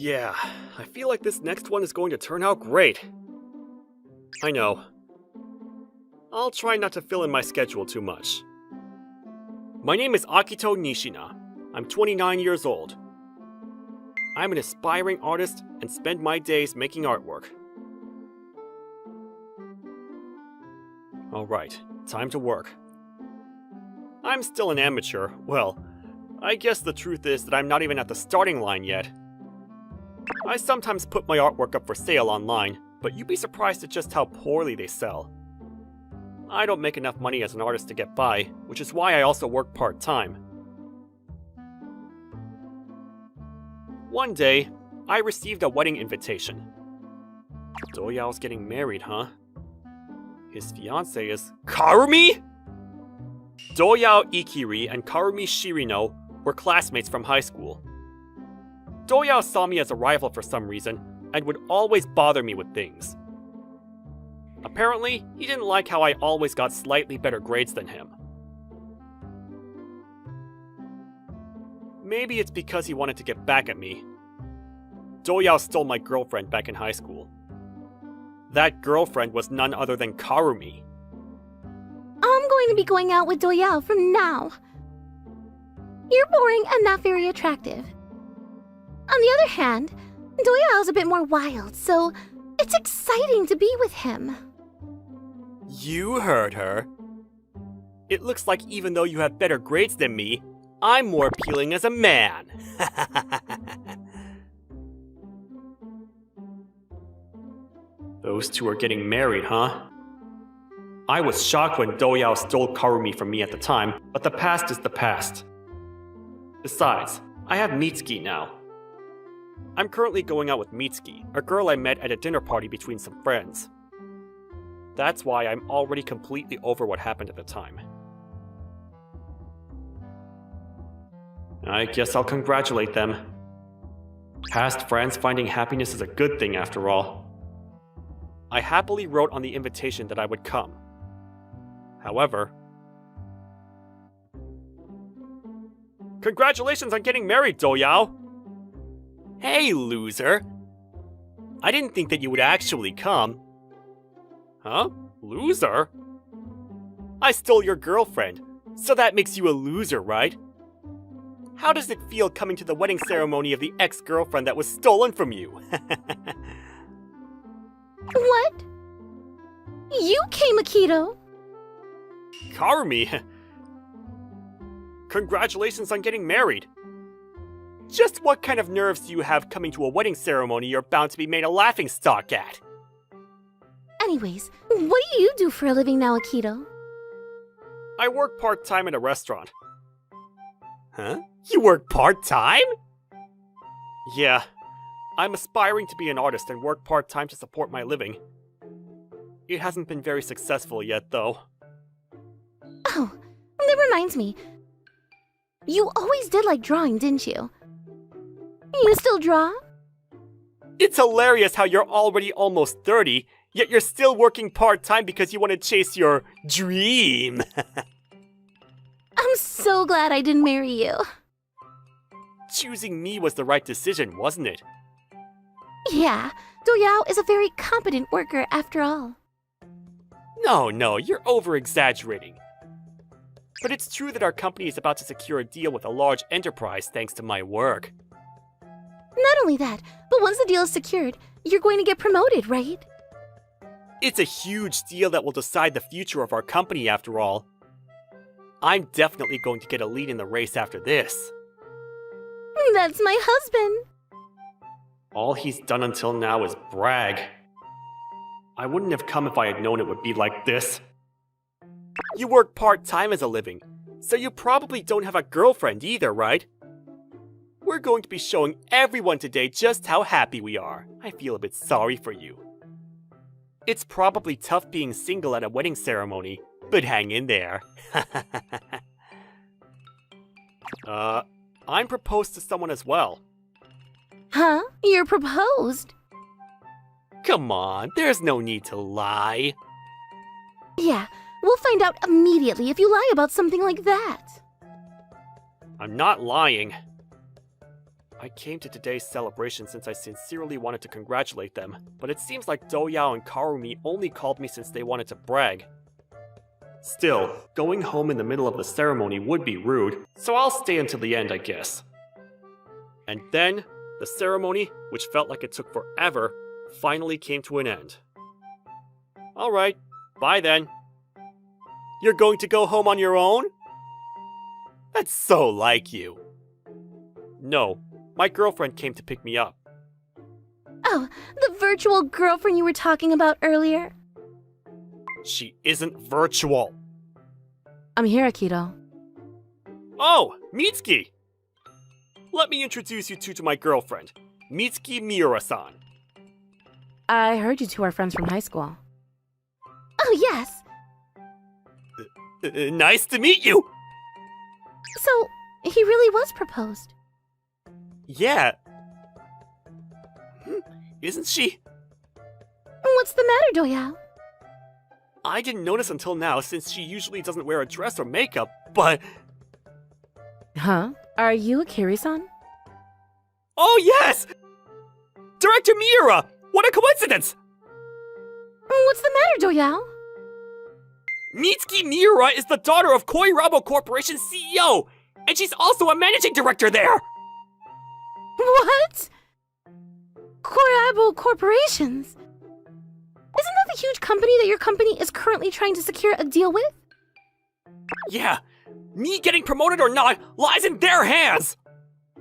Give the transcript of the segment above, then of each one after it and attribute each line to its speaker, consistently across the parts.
Speaker 1: Yeah, I feel like this next one is going to turn out great. I know. I'll try not to fill in my schedule too much. My name is Akito Nishina. I'm 29 years old. I'm an aspiring artist and spend my days making artwork. Alright, time to work. I'm still an amateur. Well, I guess the truth is that I'm not even at the starting line yet. I sometimes put my artwork up for sale online, but you'd be surprised at just how poorly they sell. I don't make enough money as an artist to get by, which is why I also work part-time. One day, I received a wedding invitation. Doyao's getting married, huh? His fiancée is Karumi? Doyao Ikiri and Karumi Shirino were classmates from high school. Doyao saw me as a rival for some reason, and would always bother me with things. Apparently, he didn't like how I always got slightly better grades than him. Maybe it's because he wanted to get back at me. Doyao stole my girlfriend back in high school. That girlfriend was none other than Karumi.
Speaker 2: I'm going to be going out with Doyao from now. You're boring and not very attractive. On the other hand, Doyao's a bit more wild, so it's exciting to be with him.
Speaker 1: You heard her. It looks like even though you have better grades than me, I'm more appealing as a man. Those two are getting married, huh? I was shocked when Doyao stole Karumi from me at the time, but the past is the past. Besides, I have Mitsuki now. I'm currently going out with Mitsuki, a girl I met at a dinner party between some friends. That's why I'm already completely over what happened at the time. I guess I'll congratulate them. Past friends finding happiness is a good thing after all. I happily wrote on the invitation that I would come. However... Congratulations on getting married, Doyao! Hey, loser! I didn't think that you would actually come. Huh? Loser? I stole your girlfriend, so that makes you a loser, right? How does it feel coming to the wedding ceremony of the ex-girlfriend that was stolen from you?
Speaker 2: What? You came, Akito!
Speaker 1: Karumi! Congratulations on getting married! Just what kind of nerves do you have coming to a wedding ceremony you're bound to be made a laughingstock at?
Speaker 2: Anyways, what do you do for a living now, Akito?
Speaker 1: I work part-time at a restaurant. Huh? You work part-time? Yeah. I'm aspiring to be an artist and work part-time to support my living. It hasn't been very successful yet, though.
Speaker 2: Oh, that reminds me. You always did like drawing, didn't you? You still draw?
Speaker 1: It's hilarious how you're already almost 30, yet you're still working part-time because you want to chase your dream.
Speaker 2: I'm so glad I didn't marry you.
Speaker 1: Choosing me was the right decision, wasn't it?
Speaker 2: Yeah, Doyao is a very competent worker after all.
Speaker 1: No, you're over-exaggerating. But it's true that our company is about to secure a deal with a large enterprise thanks to my work.
Speaker 2: Not only that, but once the deal is secured, you're going to get promoted, right?
Speaker 1: It's a huge deal that will decide the future of our company after all. I'm definitely going to get a lead in the race after this.
Speaker 2: That's my husband.
Speaker 1: All he's done until now is brag. I wouldn't have come if I had known it would be like this. You work part-time as a living, so you probably don't have a girlfriend either, right? We're going to be showing everyone today just how happy we are. I feel a bit sorry for you. It's probably tough being single at a wedding ceremony, but hang in there. I'm proposed to someone as well.
Speaker 2: Huh? You're proposed?
Speaker 1: Come on, there's no need to lie.
Speaker 2: Yeah, we'll find out immediately if you lie about something like that.
Speaker 1: I'm not lying. I came to today's celebration since I sincerely wanted to congratulate them, but it seems like Doyao and Karumi only called me since they wanted to brag. Still, going home in the middle of the ceremony would be rude, so I'll stay until the end, I guess. And then, the ceremony, which felt like it took forever, finally came to an end. Alright, bye then. You're going to go home on your own? That's so like you. No, my girlfriend came to pick me up.
Speaker 2: Oh, the virtual girlfriend you were talking about earlier?
Speaker 1: She isn't virtual.
Speaker 2: I'm here, Akito.
Speaker 1: Oh, Mitsuki! Let me introduce you two to my girlfriend, Mitsuki Miura-san.
Speaker 2: I heard you two are friends from high school. Oh, yes.
Speaker 1: Nice to meet you!
Speaker 2: So, he really was proposed.
Speaker 1: Yeah. Isn't she?
Speaker 2: What's the matter, Doyao?
Speaker 1: I didn't notice until now since she usually doesn't wear a dress or makeup, but...
Speaker 2: Huh? Are you Hikari-san?
Speaker 1: Oh yes! Director Miura! What a coincidence!
Speaker 2: What's the matter, Doyao?
Speaker 1: Mitsuki Miura is the daughter of Koirabo Corporation's CEO, and she's also a managing director there!
Speaker 2: What? Koirabo Corporations? Isn't that the huge company that your company is currently trying to secure a deal with?
Speaker 1: Yeah, me getting promoted or not lies in their hands!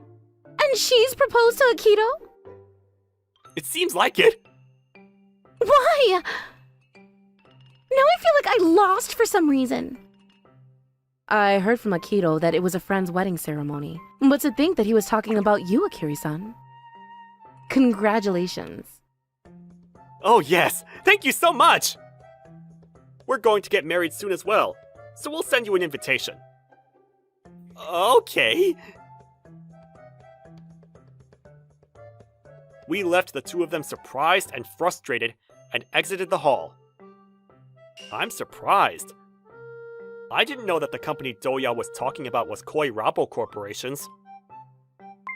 Speaker 2: And she's proposed to Akito?
Speaker 1: It seems like it.
Speaker 2: Why? Now I feel like I lost for some reason. I heard from Akito that it was a friend's wedding ceremony, but to think that he was talking about you, Akiri-san. Congratulations.
Speaker 1: Oh yes, thank you so much! We're going to get married soon as well, so we'll send you an invitation. Okay. We left the two of them surprised and frustrated and exited the hall. I'm surprised. I didn't know that the company Doya was talking about was Koirabo Corporation's.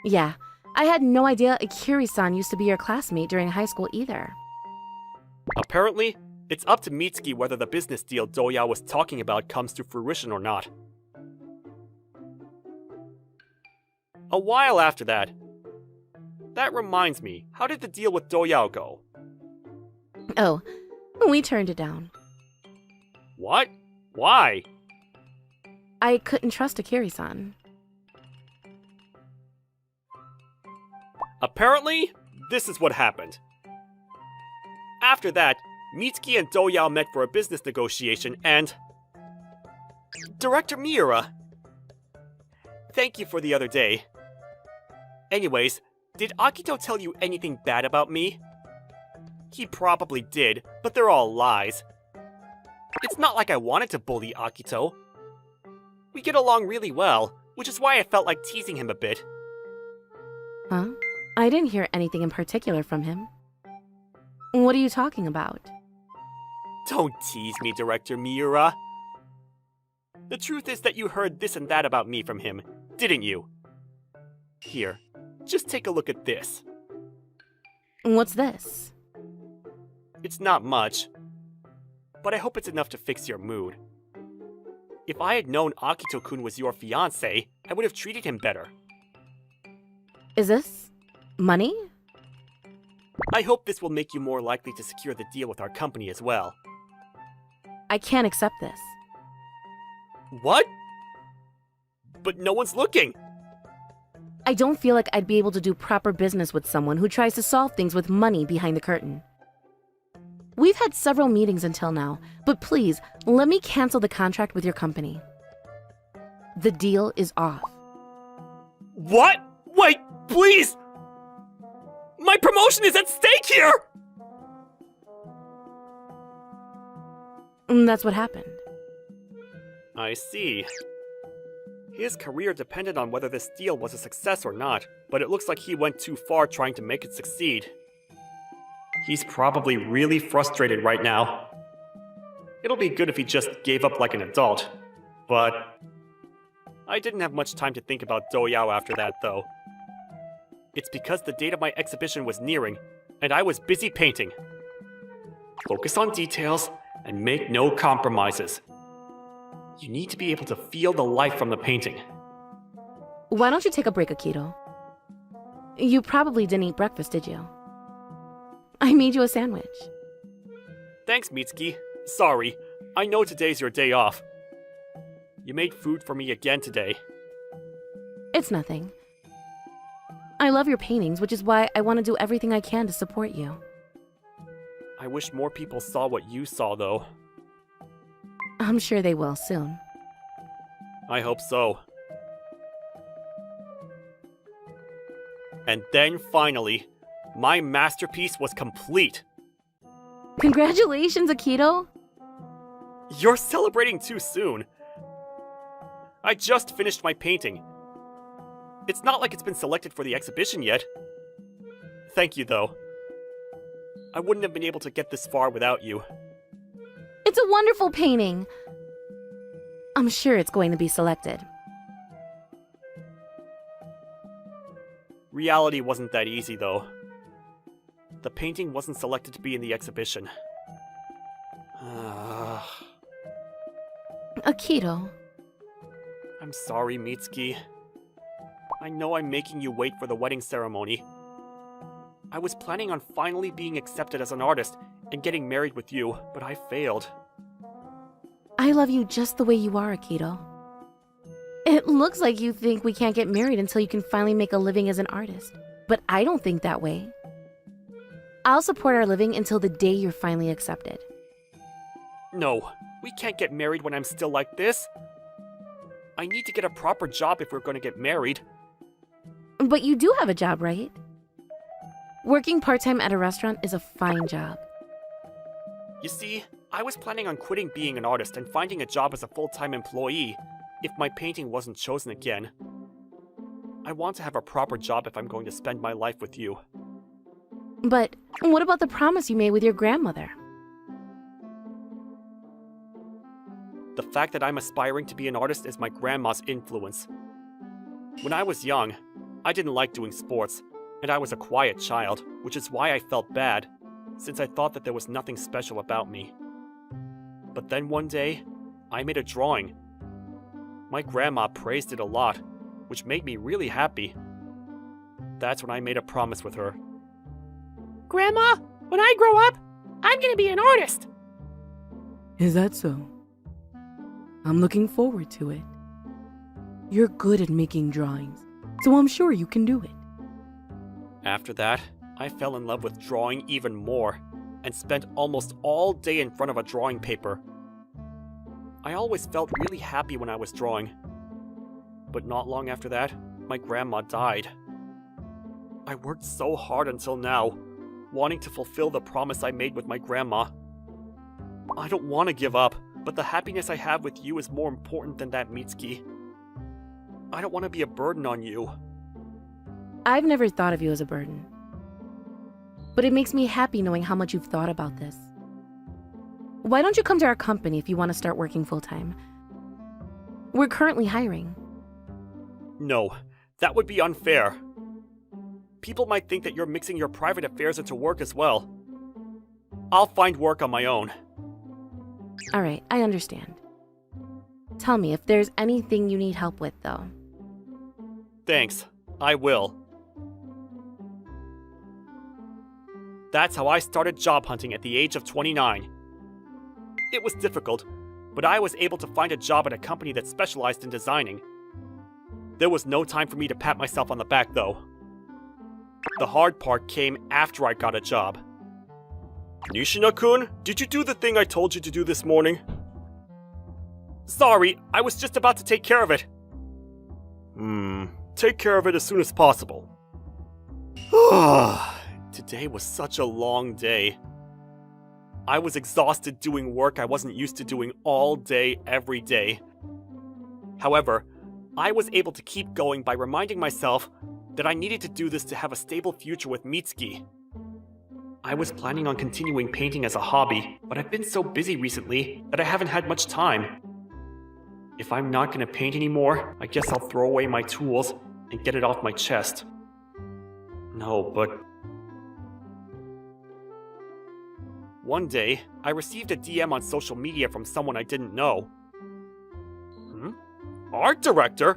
Speaker 2: Yeah, I had no idea Akiri-san used to be your classmate during high school either.
Speaker 1: Apparently, it's up to Mitsuki whether the business deal Doya was talking about comes to fruition or not. A while after that... That reminds me, how did the deal with Doya go?
Speaker 2: Oh, we turned it down.
Speaker 1: What? Why?
Speaker 2: I couldn't trust Akiri-san.
Speaker 1: Apparently, this is what happened. After that, Mitsuki and Doya met for a business negotiation and... Director Miura! Thank you for the other day. Anyways, did Akito tell you anything bad about me? He probably did, but they're all lies. It's not like I wanted to bully Akito. We get along really well, which is why I felt like teasing him a bit.
Speaker 2: Huh? I didn't hear anything in particular from him. What are you talking about?
Speaker 1: Don't tease me, Director Miura. The truth is that you heard this and that about me from him, didn't you? Here, just take a look at this.
Speaker 2: What's this?
Speaker 1: It's not much, but I hope it's enough to fix your mood. If I had known Akito-kun was your fiancé, I would have treated him better.
Speaker 2: Is this money?
Speaker 1: I hope this will make you more likely to secure the deal with our company as well.
Speaker 2: I can't accept this.
Speaker 1: What? But no one's looking!
Speaker 2: I don't feel like I'd be able to do proper business with someone who tries to solve things with money behind the curtain. We've had several meetings until now, but please, let me cancel the contract with your company. The deal is off.
Speaker 1: What? Wait, please! My promotion is at stake here!
Speaker 2: That's what happened.
Speaker 1: I see. His career depended on whether this deal was a success or not, but it looks like he went too far trying to make it succeed. He's probably really frustrated right now. It'll be good if he just gave up like an adult, but... I didn't have much time to think about Doyao after that, though. it's because the date of my exhibition was nearing, and I was busy painting. Focus on details and make no compromises. You need to be able to feel the life from the painting.
Speaker 3: Why don't you take a break, Akito? You probably didn't eat breakfast, did you? I made you a sandwich.
Speaker 1: Thanks, Mitsuki. Sorry, I know today's your day off. You made food for me again today.
Speaker 3: It's nothing. I love your paintings, which is why I want to do everything I can to support you.
Speaker 1: I wish more people saw what you saw, though.
Speaker 3: I'm sure they will soon.
Speaker 1: I hope so. And then finally, my masterpiece was complete.
Speaker 3: Congratulations, Akito!
Speaker 1: You're celebrating too soon. I just finished my painting. It's not like it's been selected for the exhibition yet. Thank you, though. I wouldn't have been able to get this far without you.
Speaker 3: It's a wonderful painting. I'm sure it's going to be selected.
Speaker 1: Reality wasn't that easy, though. The painting wasn't selected to be in the exhibition.
Speaker 3: Akito.
Speaker 1: I'm sorry, Mitsuki. I know I'm making you wait for the wedding ceremony. I was planning on finally being accepted as an artist and getting married with you, but I failed.
Speaker 3: I love you just the way you are, Akito. It looks like you think we can't get married until you can finally make a living as an artist, but I don't think that way. I'll support our living until the day you're finally accepted.
Speaker 1: No, we can't get married when I'm still like this. I need to get a proper job if we're going to get married.
Speaker 3: But you do have a job, right? Working part-time at a restaurant is a fine job.
Speaker 1: You see, I was planning on quitting being an artist and finding a job as a full-time employee if my painting wasn't chosen again. I want to have a proper job if I'm going to spend my life with you.
Speaker 3: But what about the promise you made with your grandmother?
Speaker 1: The fact that I'm aspiring to be an artist is my grandma's influence. When I was young, I didn't like doing sports, and I was a quiet child, which is why I felt bad, since I thought that there was nothing special about me. But then one day, I made a drawing. My grandma praised it a lot, which made me really happy. That's when I made a promise with her.
Speaker 4: Grandma, when I grow up, I'm gonna be an artist!
Speaker 5: Is that so? I'm looking forward to it. You're good at making drawings, so I'm sure you can do it.
Speaker 1: After that, I fell in love with drawing even more, and spent almost all day in front of a drawing paper. I always felt really happy when I was drawing. But not long after that, my grandma died. I worked so hard until now, wanting to fulfill the promise I made with my grandma. I don't want to give up, but the happiness I have with you is more important than that, Mitsuki. I don't want to be a burden on you.
Speaker 3: I've never thought of you as a burden. But it makes me happy knowing how much you've thought about this. Why don't you come to our company if you want to start working full-time? We're currently hiring.
Speaker 1: No, that would be unfair. People might think that you're mixing your private affairs into work as well. I'll find work on my own.
Speaker 3: Alright, I understand. Tell me if there's anything you need help with, though.
Speaker 1: Thanks, I will. That's how I started job hunting at the age of 29. It was difficult, but I was able to find a job at a company that specialized in designing. There was no time for me to pat myself on the back, though. The hard part came after I got a job. Nishina-kun, did you do the thing I told you to do this morning? Sorry, I was just about to take care of it. Take care of it as soon as possible. Today was such a long day. I was exhausted doing work I wasn't used to doing all day, every day. However, I was able to keep going by reminding myself that I needed to do this to have a stable future with Mitsuki. I was planning on continuing painting as a hobby, but I've been so busy recently that I haven't had much time. If I'm not gonna paint anymore, I guess I'll throw away my tools and get it off my chest. No, but... One day, I received a DM on social media from someone I didn't know. Art director?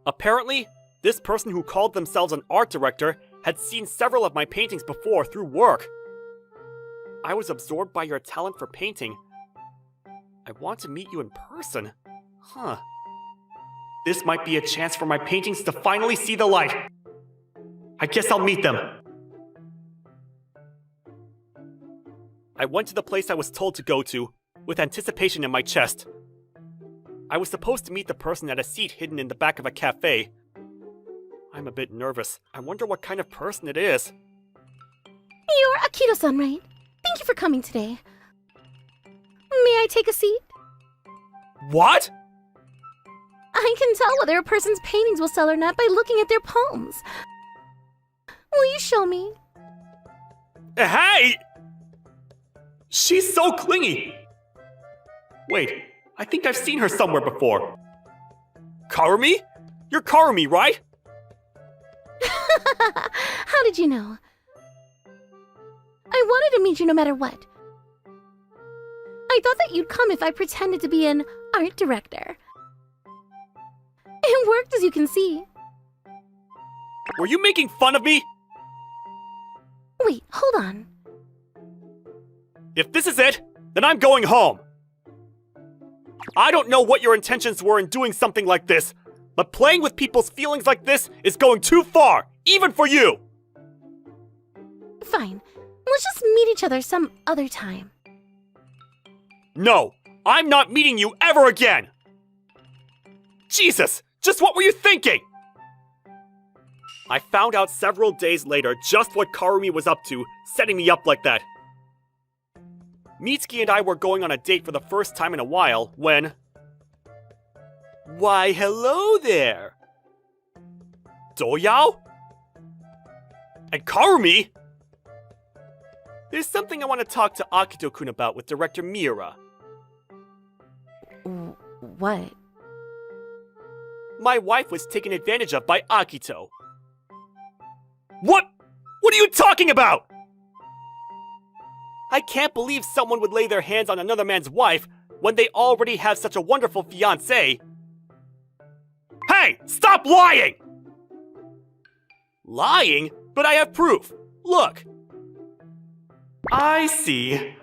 Speaker 1: Apparently, this person who called themselves an art director had seen several of my paintings before through work. I was absorbed by your talent for painting. I want to meet you in person. This might be a chance for my paintings to finally see the light. I guess I'll meet them. I went to the place I was told to go to, with anticipation in my chest. I was supposed to meet the person at a seat hidden in the back of a cafe. I'm a bit nervous. I wonder what kind of person it is.
Speaker 2: You're Akito-san, right? Thank you for coming today. May I take a seat?
Speaker 1: What?
Speaker 2: I can tell whether a person's paintings will sell or not by looking at their poems. Will you show me?
Speaker 1: Hey! She's so clingy! Wait, I think I've seen her somewhere before. Karumi? You're Karumi, right?
Speaker 2: How did you know? I wanted to meet you no matter what. I thought that you'd come if I pretended to be an art director. It worked, as you can see.
Speaker 1: Were you making fun of me?
Speaker 2: Wait, hold on.
Speaker 1: If this is it, then I'm going home. I don't know what your intentions were in doing something like this, but playing with people's feelings like this is going too far, even for you!
Speaker 2: Fine. Let's just meet each other some other time.
Speaker 1: No, I'm not meeting you ever again! Jesus, just what were you thinking? I found out several days later just what Karumi was up to, setting me up like that. Mitsuki and I were going on a date for the first time in a while when... Why, hello there! Doyao? And Karumi? There's something I want to talk to Akito-kun about with director Miura.
Speaker 3: What?
Speaker 1: My wife was taken advantage of by Akito. What? What are you talking about? I can't believe someone would lay their hands on another man's wife when they already have such a wonderful fiancé. Hey, stop lying! Lying? But I have proof. Look. I see.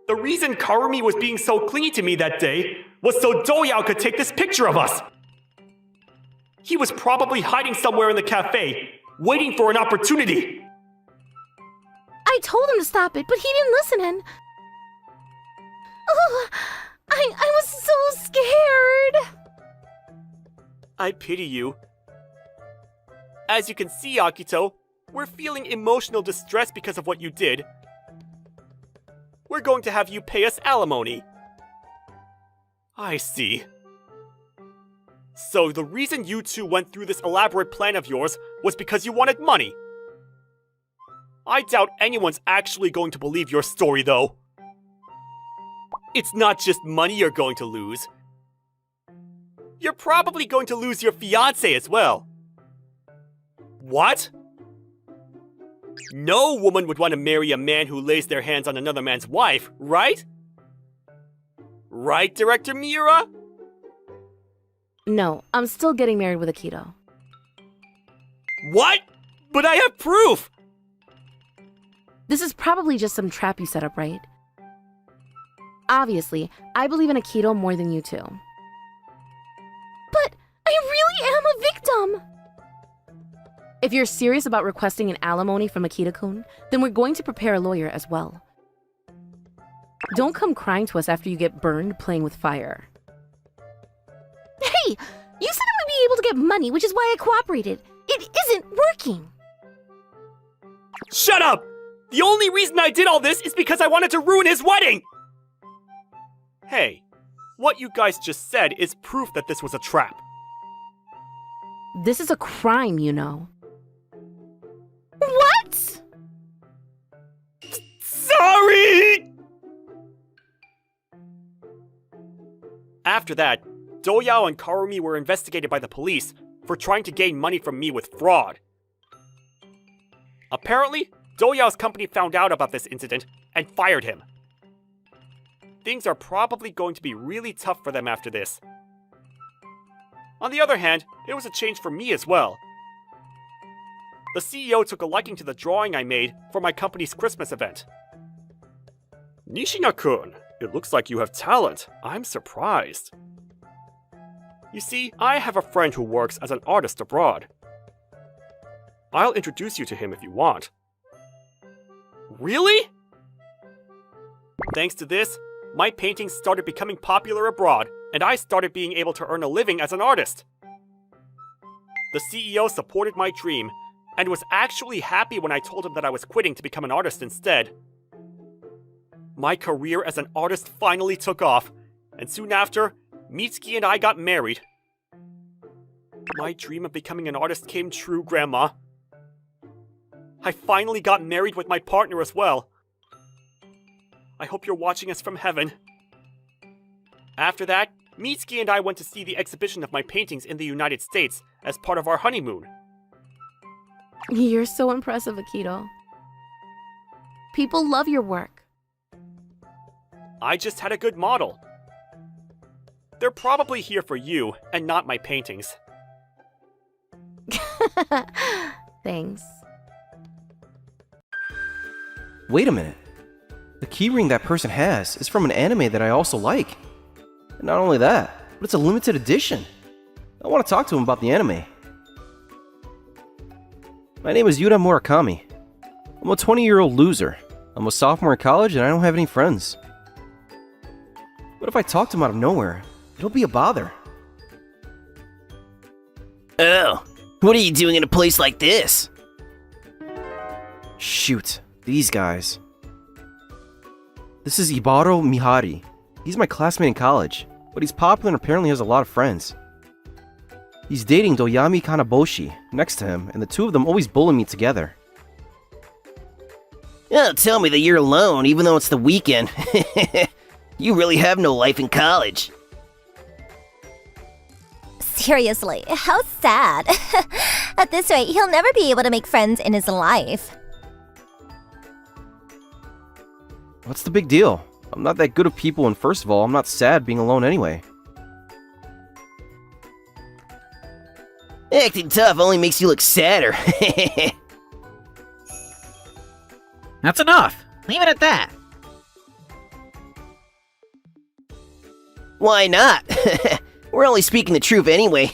Speaker 1: The reason Karumi was being so clingy to me that day was so Doyao could take this picture of us. He was probably hiding somewhere in the cafe, waiting for an opportunity.
Speaker 2: I told him to stop it, but he didn't listen and... Oh, I was so scared.
Speaker 1: I pity you. As you can see, Akito, we're feeling emotional distress because of what you did. We're going to have you pay us alimony. I see. So the reason you two went through this elaborate plan of yours was because you wanted money. I doubt anyone's actually going to believe your story, though. It's not just money you're going to lose. You're probably going to lose your fiancé as well. What? No woman would want to marry a man who lays their hands on another man's wife, right? Right, Director Miura?
Speaker 3: No, I'm still getting married with Akito.
Speaker 1: What? But I have proof!
Speaker 3: This is probably just some trap you set up, right? Obviously, I believe in Akito more than you two.
Speaker 2: But I really am a victim.
Speaker 3: If you're serious about requesting an alimony from Akito-kun, then we're going to prepare a lawyer as well. Don't come crying to us after you get burned playing with fire.
Speaker 2: Hey, you said I would be able to get money, which is why I cooperated. It isn't working.
Speaker 1: Shut up! The only reason I did all this is because I wanted to ruin his wedding! Hey, what you guys just said is proof that this was a trap.
Speaker 3: This is a crime, you know.
Speaker 2: What?
Speaker 1: Sorry! After that, Doyao and Karumi were investigated by the police for trying to gain money from me with fraud. Apparently, Doyao's company found out about this incident and fired him. Things are probably going to be really tough for them after this. On the other hand, it was a change for me as well. The CEO took a liking to the drawing I made for my company's Christmas event. Nishina-kun, it looks like you have talent. I'm surprised. You see, I have a friend who works as an artist abroad. I'll introduce you to him if you want. Really? Thanks to this, my paintings started becoming popular abroad, and I started being able to earn a living as an artist. The CEO supported my dream, and was actually happy when I told him that I was quitting to become an artist instead. My career as an artist finally took off, and soon after, Mitsuki and I got married. My dream of becoming an artist came true, Grandma. I finally got married with my partner as well. I hope you're watching us from heaven. After that, Mitsuki and I went to see the exhibition of my paintings in the United States as part of our honeymoon.
Speaker 3: You're so impressive, Akito. People love your work.
Speaker 1: I just had a good model. They're probably here for you, and not my paintings.
Speaker 3: Thanks.
Speaker 6: Wait a minute. The keyring that person has is from an anime that I also like. And not only that, but it's a limited edition. I want to talk to him about the anime. My name is Yuta Murakami. I'm a 20-year-old loser. I'm a sophomore in college and I don't have any friends. What if I talk to him out of nowhere? It'll be a bother.
Speaker 7: Oh, what are you doing in a place like this?
Speaker 6: Shoot, these guys. This is Ibaro Mihari. He's my classmate in college, but he's popular and apparently has a lot of friends. He's dating Doyami Kanaboshi next to him, and the two of them always bully me together.
Speaker 7: Oh, tell me that you're alone, even though it's the weekend. You really have no life in college.
Speaker 2: Seriously, how sad. At this rate, he'll never be able to make friends in his life.
Speaker 6: What's the big deal? I'm not that good of people, and first of all, I'm not sad being alone anyway.
Speaker 7: Acting tough only makes you look sadder.
Speaker 4: That's enough. Leave it at that.
Speaker 7: Why not? We're only speaking the truth anyway.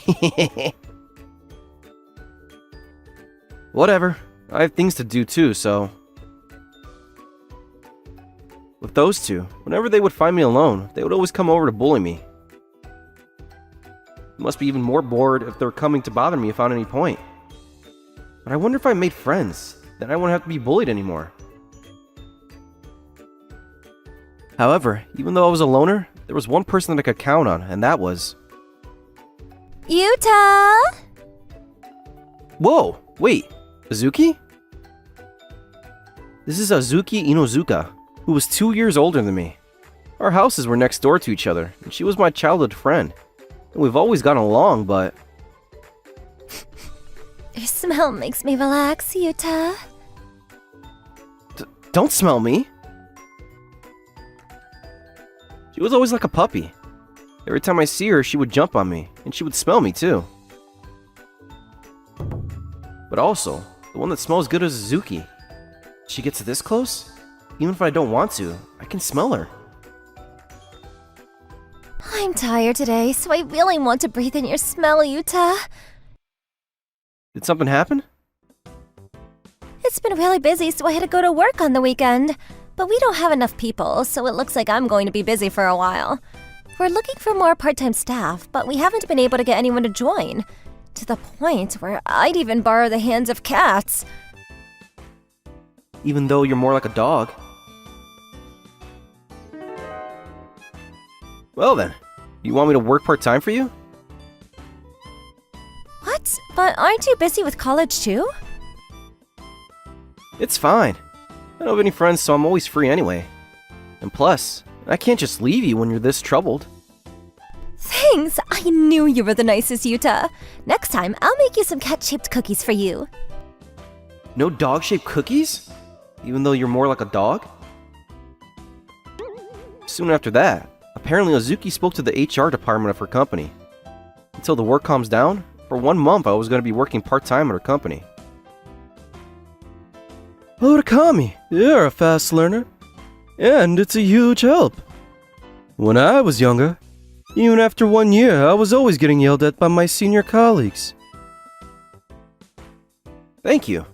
Speaker 6: Whatever. I have things to do too, so... With those two, whenever they would find me alone, they would always come over to bully me. They must be even more bored if they're coming to bother me without any point. But I wonder if I made friends, then I wouldn't have to be bullied anymore. However, even though I was a loner, there was one person that I could count on, and that was...
Speaker 2: Yuta!
Speaker 6: Whoa! Wait, Azuki? This is Azuki Inozuka, who was 2 years older than me. Our houses were next door to each other, and she was my childhood friend. And we've always gotten along, but...
Speaker 2: Your smell makes me relax, Yuta.
Speaker 6: Don't smell me! She was always like a puppy. Every time I see her, she would jump on me, and she would smell me too. But also, the one that smells good is Azuki. She gets this close? Even if I don't want to, I can smell her.
Speaker 2: I'm tired today, so I really want to breathe in your smell, Yuta.
Speaker 6: Did something happen?
Speaker 2: It's been really busy, so I had to go to work on the weekend. But we don't have enough people, so it looks like I'm going to be busy for a while. We're looking for more part-time staff, but we haven't been able to get anyone to join. To the point where I'd even borrow the hands of cats.
Speaker 6: Even though you're more like a dog. Well then, you want me to work part-time for you?
Speaker 2: What? But aren't you busy with college too?
Speaker 6: It's fine. I don't have any friends, so I'm always free anyway. And plus, I can't just leave you when you're this troubled.
Speaker 2: Thanks! I
Speaker 8: I knew you were the nicest, Yuta. Next time, I'll make you some cat-shaped cookies for you.
Speaker 6: No dog-shaped cookies? Even though you're more like a dog? Soon after that, apparently Ozuki spoke to the HR department of her company. Until the work calms down, for 1 month I was going to be working part-time at her company. Oh, Takami, you're a fast learner. And it's a huge help. When I was younger, even after 1 year, I was always getting yelled at by my senior colleagues. Thank you.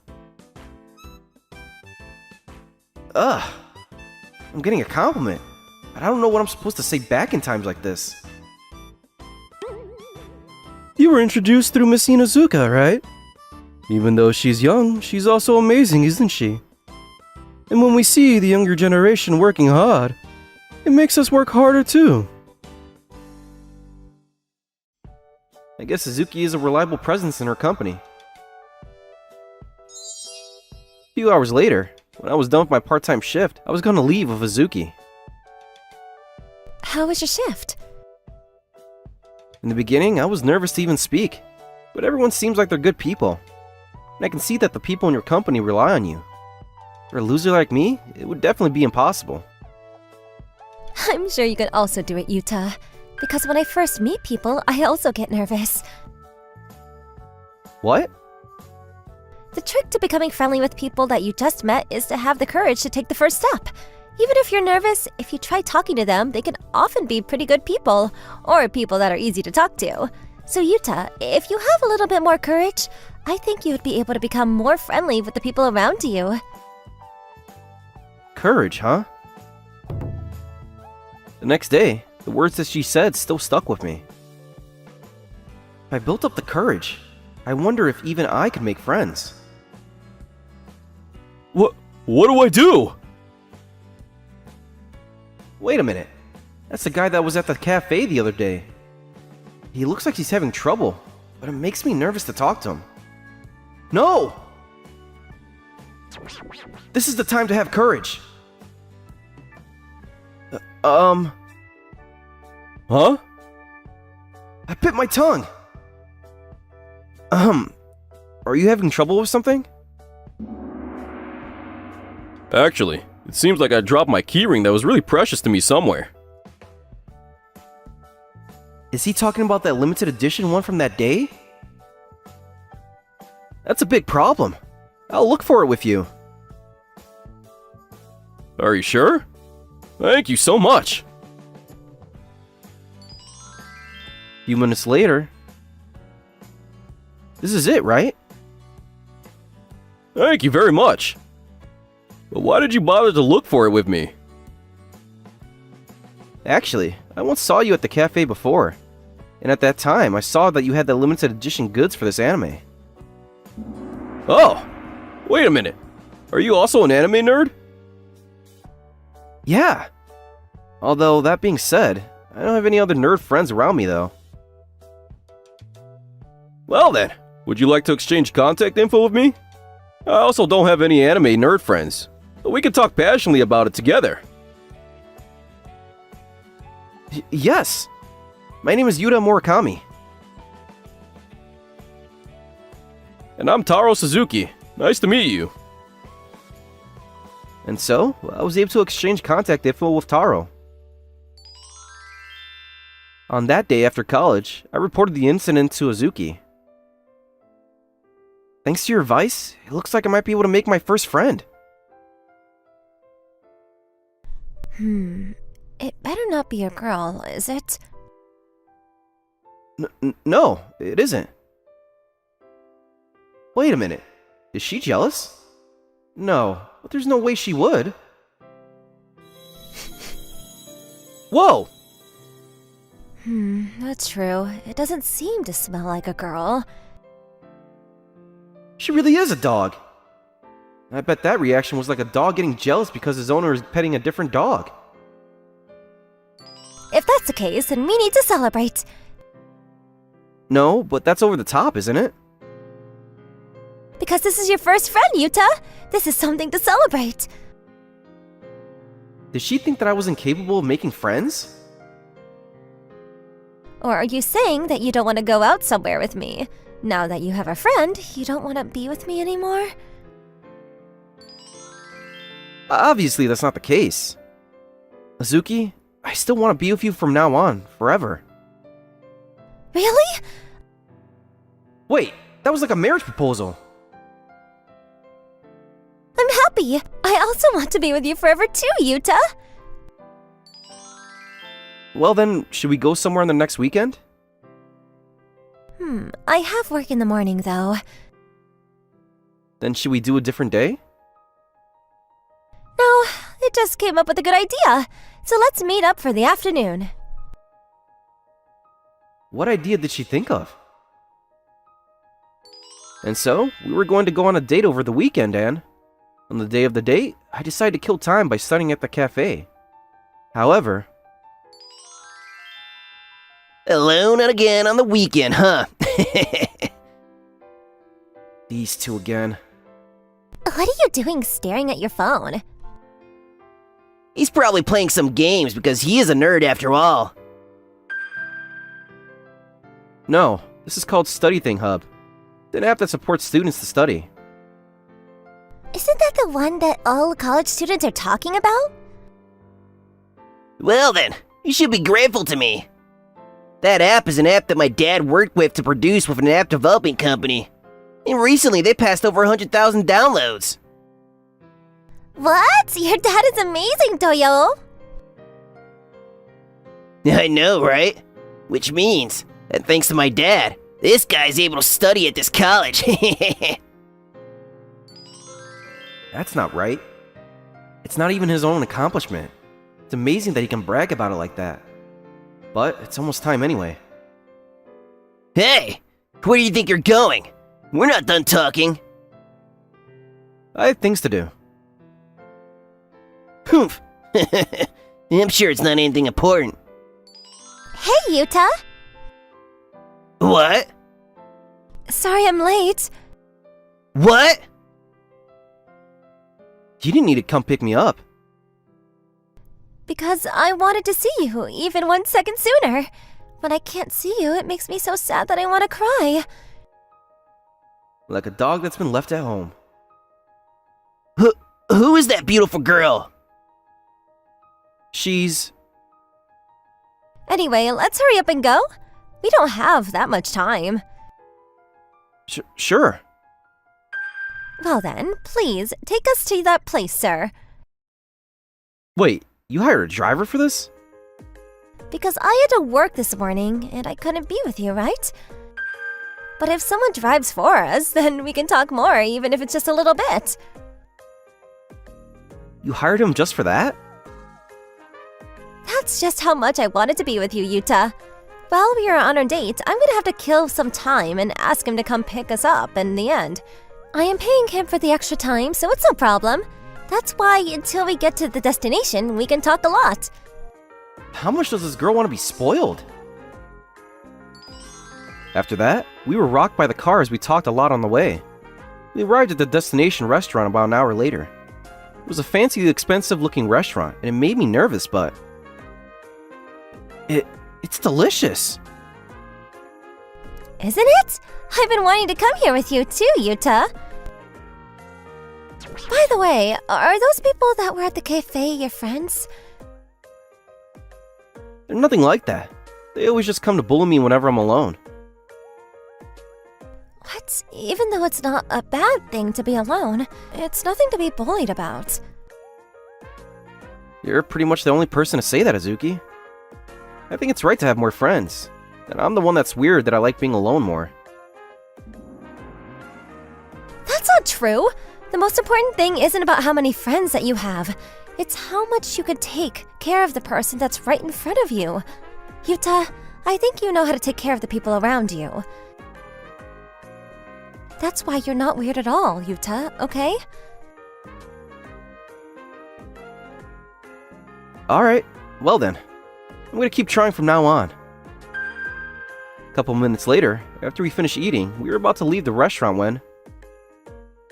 Speaker 6: Ugh. I'm getting a compliment, but I don't know what I'm supposed to say back in times like this. You were introduced through Miss Inuzuka, right? Even though she's young, she's also amazing, isn't she? And when we see the younger generation working hard, it makes us work harder too. I guess Suzuki is a reliable presence in her company. A few hours later, when I was done with my part-time shift, I was gonna leave with Suzuki.
Speaker 8: How was your shift?
Speaker 6: In the beginning, I was nervous to even speak, but everyone seems like they're good people. And I can see that the people in your company rely on you. For a loser like me, it would definitely be impossible.
Speaker 8: I'm sure you can also do it, Yuta. Because when I first meet people, I also get nervous.
Speaker 6: What?
Speaker 8: The trick to becoming friendly with people that you just met is to have the courage to take the first step. Even if you're nervous, if you try talking to them, they can often be pretty good people, or people that are easy to talk to. So Yuta, if you have a little bit more courage, I think you would be able to become more friendly with the people around you.
Speaker 6: Courage, huh? The next day, the words that she said still stuck with me. If I built up the courage, I wonder if even I could make friends. What do I do? Wait a minute. That's the guy that was at the cafe the other day. He looks like he's having trouble, but it makes me nervous to talk to him. No! This is the time to have courage. Huh? I bit my tongue. Are you having trouble with something?
Speaker 9: Actually, it seems like I dropped my keyring that was really precious to me somewhere.
Speaker 6: Is he talking about that limited edition one from that day? That's a big problem. I'll look for it with you.
Speaker 9: Are you sure? Thank you so much.
Speaker 6: A few minutes later. This is it, right?
Speaker 9: Thank you very much. But why did you bother to look for it with me?
Speaker 6: Actually, I once saw you at the cafe before. And at that time, I saw that you had the limited edition goods for this anime.
Speaker 9: Oh, wait a minute. Are you also an anime nerd?
Speaker 6: Yeah. Although, that being said, I don't have any other nerd friends around me though.
Speaker 9: Well then, would you like to exchange contact info with me? I also don't have any anime nerd friends, but we can talk passionately about it together.
Speaker 6: Yes. My name is Yuta Murakami.
Speaker 9: And I'm Taro Suzuki. Nice to meet you.
Speaker 6: And so, I was able to exchange contact info with Taro. On that day after college, I reported the incident to Azuki. Thanks to your advice, it looks like I might be able to make my first friend.
Speaker 8: It better not be a girl, is it?
Speaker 6: No, it isn't. Wait a minute. Is she jealous? No, but there's no way she would. Whoa!
Speaker 8: That's true. It doesn't seem to smell like a girl.
Speaker 6: She really is a dog. I bet that reaction was like a dog getting jealous because his owner is petting a different dog.
Speaker 8: If that's the case, then we need to celebrate.
Speaker 6: No, but that's over the top, isn't it?
Speaker 8: Because this is your first friend, Yuta. This is something to celebrate.
Speaker 6: Did she think that I was incapable of making friends?
Speaker 8: Or are you saying that you don't want to go out somewhere with me? Now that you have a friend, you don't want to be with me anymore?
Speaker 6: Obviously, that's not the case. Azuki, I still want to be with you from now on, forever.
Speaker 8: Really?
Speaker 6: Wait, that was like a marriage proposal.
Speaker 8: I'm happy. I also want to be with you forever too, Yuta.
Speaker 6: Well then, should we go somewhere on the next weekend?
Speaker 8: I have work in the morning though.
Speaker 6: Then should we do a different day?
Speaker 8: No, it just came up with a good idea. So let's meet up for the afternoon.
Speaker 6: What idea did she think of? And so, we were going to go on a date over the weekend, Anne. On the day of the date, I decided to kill time by studying at the cafe. However...
Speaker 7: Alone and again on the weekend, huh?
Speaker 6: These two again.
Speaker 8: What are you doing staring at your phone?
Speaker 7: He's probably playing some games because he is a nerd after all.
Speaker 6: No, this is called Study Thing Hub. It's an app that supports students to study.
Speaker 8: Isn't that the one that all college students are talking about?
Speaker 7: Well then, you should be grateful to me. That app is an app that my dad worked with to produce with an app developing company. And recently they passed over 100,000 downloads.
Speaker 8: What? Your dad is amazing, Toyo!
Speaker 7: I know, right? Which means that thanks to my dad, this guy's able to study at this college.
Speaker 6: That's not right. It's not even his own accomplishment. It's amazing that he can brag about it like that. But it's almost time anyway.
Speaker 7: Hey! Where do you think you're going? We're not done talking.
Speaker 6: I have things to do.
Speaker 7: Humph. I'm sure it's not anything important.
Speaker 8: Hey, Yuta!
Speaker 7: What?
Speaker 8: Sorry I'm late.
Speaker 7: What?
Speaker 6: You didn't need to come pick me up.
Speaker 8: Because I wanted to see you even 1 second sooner. When I can't see you, it makes me so sad that I want to cry.
Speaker 6: Like a dog that's been left at home.
Speaker 7: Who is that beautiful girl?
Speaker 6: She's...
Speaker 8: Anyway, let's hurry up and go. We don't have that much time.
Speaker 6: Sure.
Speaker 8: Well then, please, take us to that place, sir.
Speaker 6: Wait, you hired a driver for this?
Speaker 8: Because I had to work this morning, and I couldn't be with you, right? But if someone drives for us, then we can talk more, even if it's just a little bit.
Speaker 6: You hired him just for that?
Speaker 8: That's just how much I wanted to be with you, Yuta. While we are on our date, I'm gonna have to kill some time and ask him to come pick us up in the end. I am paying him for the extra time, so it's no problem. That's why, until we get to the destination, we can talk a lot.
Speaker 6: How much does this girl want to be spoiled? After that, we were rocked by the car as we talked a lot on the way. We arrived at the destination restaurant about an hour later. It was a fancy, expensive-looking restaurant, and it made me nervous, but... It's delicious!
Speaker 8: Isn't it? I've been wanting to come here with you too, Yuta. By the way, are those people that were at the cafe your friends?
Speaker 6: They're nothing like that. They always just come to bully me whenever I'm alone.
Speaker 8: What? Even though it's not a bad thing to be alone, it's nothing to be bullied about.
Speaker 6: You're pretty much the only person to say that, Azuki. I think it's right to have more friends. And I'm the one that's weird that I like being alone more.
Speaker 8: That's not true! The most important thing isn't about how many friends that you have. It's how much you could take care of the person that's right in front of you. Yuta, I think you know how to take care of the people around you. That's why you're not weird at all, Yuta, okay?
Speaker 6: Alright, well then. I'm gonna keep trying from now on. A couple minutes later, after we finished eating, we were about to leave the restaurant when...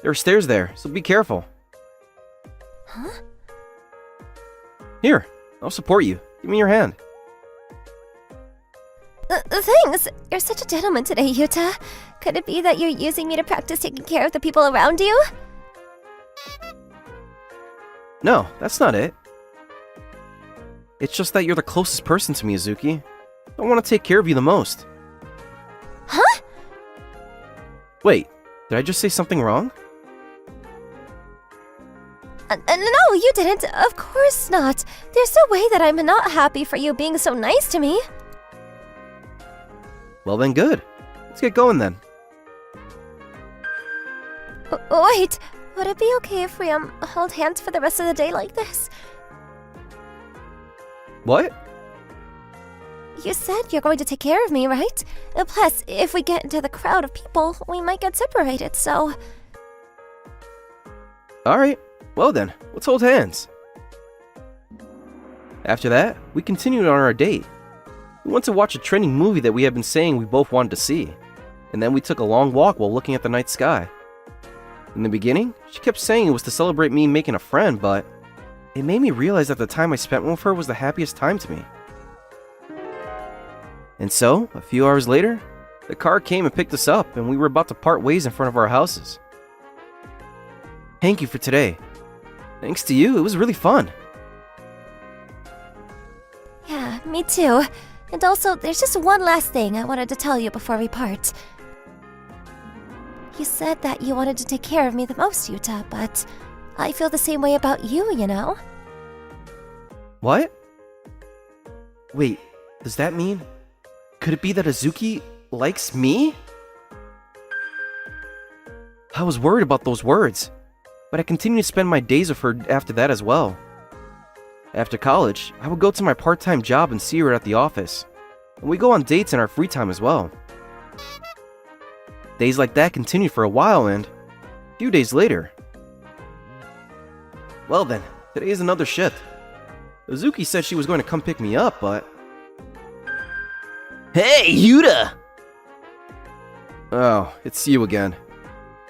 Speaker 6: There are stairs there, so be careful.
Speaker 8: Huh?
Speaker 6: Here, I'll support you. Give me your hand.
Speaker 8: Thanks. You're such a gentleman today, Yuta. Could it be that you're using me to practice taking care of the people around you?
Speaker 6: No, that's not it. It's just that you're the closest person to me, Azuki. I want to take care of you the most.
Speaker 8: Huh?
Speaker 6: Wait, did I just say something wrong?
Speaker 8: No, you didn't. Of course not. There's no way that I'm not happy for you being so nice to me.
Speaker 6: Well then, good. Let's get going then.
Speaker 8: Wait, would it be okay if we hold hands for the rest of the day like this?
Speaker 6: What?
Speaker 8: You said you're going to take care of me, right? Plus, if we get into the crowd of people, we might get separated, so...
Speaker 6: Alright, well then, let's hold hands. After that, we continued on our date. We went to watch a trending movie that we had been saying we both wanted to see, and then we took a long walk while looking at the night sky. In the beginning, she kept saying it was to celebrate me making a friend, but it made me realize that the time I spent with her was the happiest time to me. And so, a few hours later, the car came and picked us up, and we were about to part ways in front of our houses. Thank you for today. Thanks to you, it was really fun.
Speaker 8: Yeah, me too. And also, there's just one last thing I wanted to tell you before we part. You said that you wanted to take care of me the most, Yuta, but I feel the same way about you, you know?
Speaker 6: What? Wait, does that mean... Could it be that Azuki likes me? I was worried about those words, but I continued to spend my days with her after that as well. After college, I would go to my part-time job and see her at the office, and we go on dates in our free time as well. Days like that continued for a while, and a few days later... Well then, today is another shift. Azuki said she was going to come pick me up, but...
Speaker 7: Hey, Yuta!
Speaker 6: Oh, it's you again.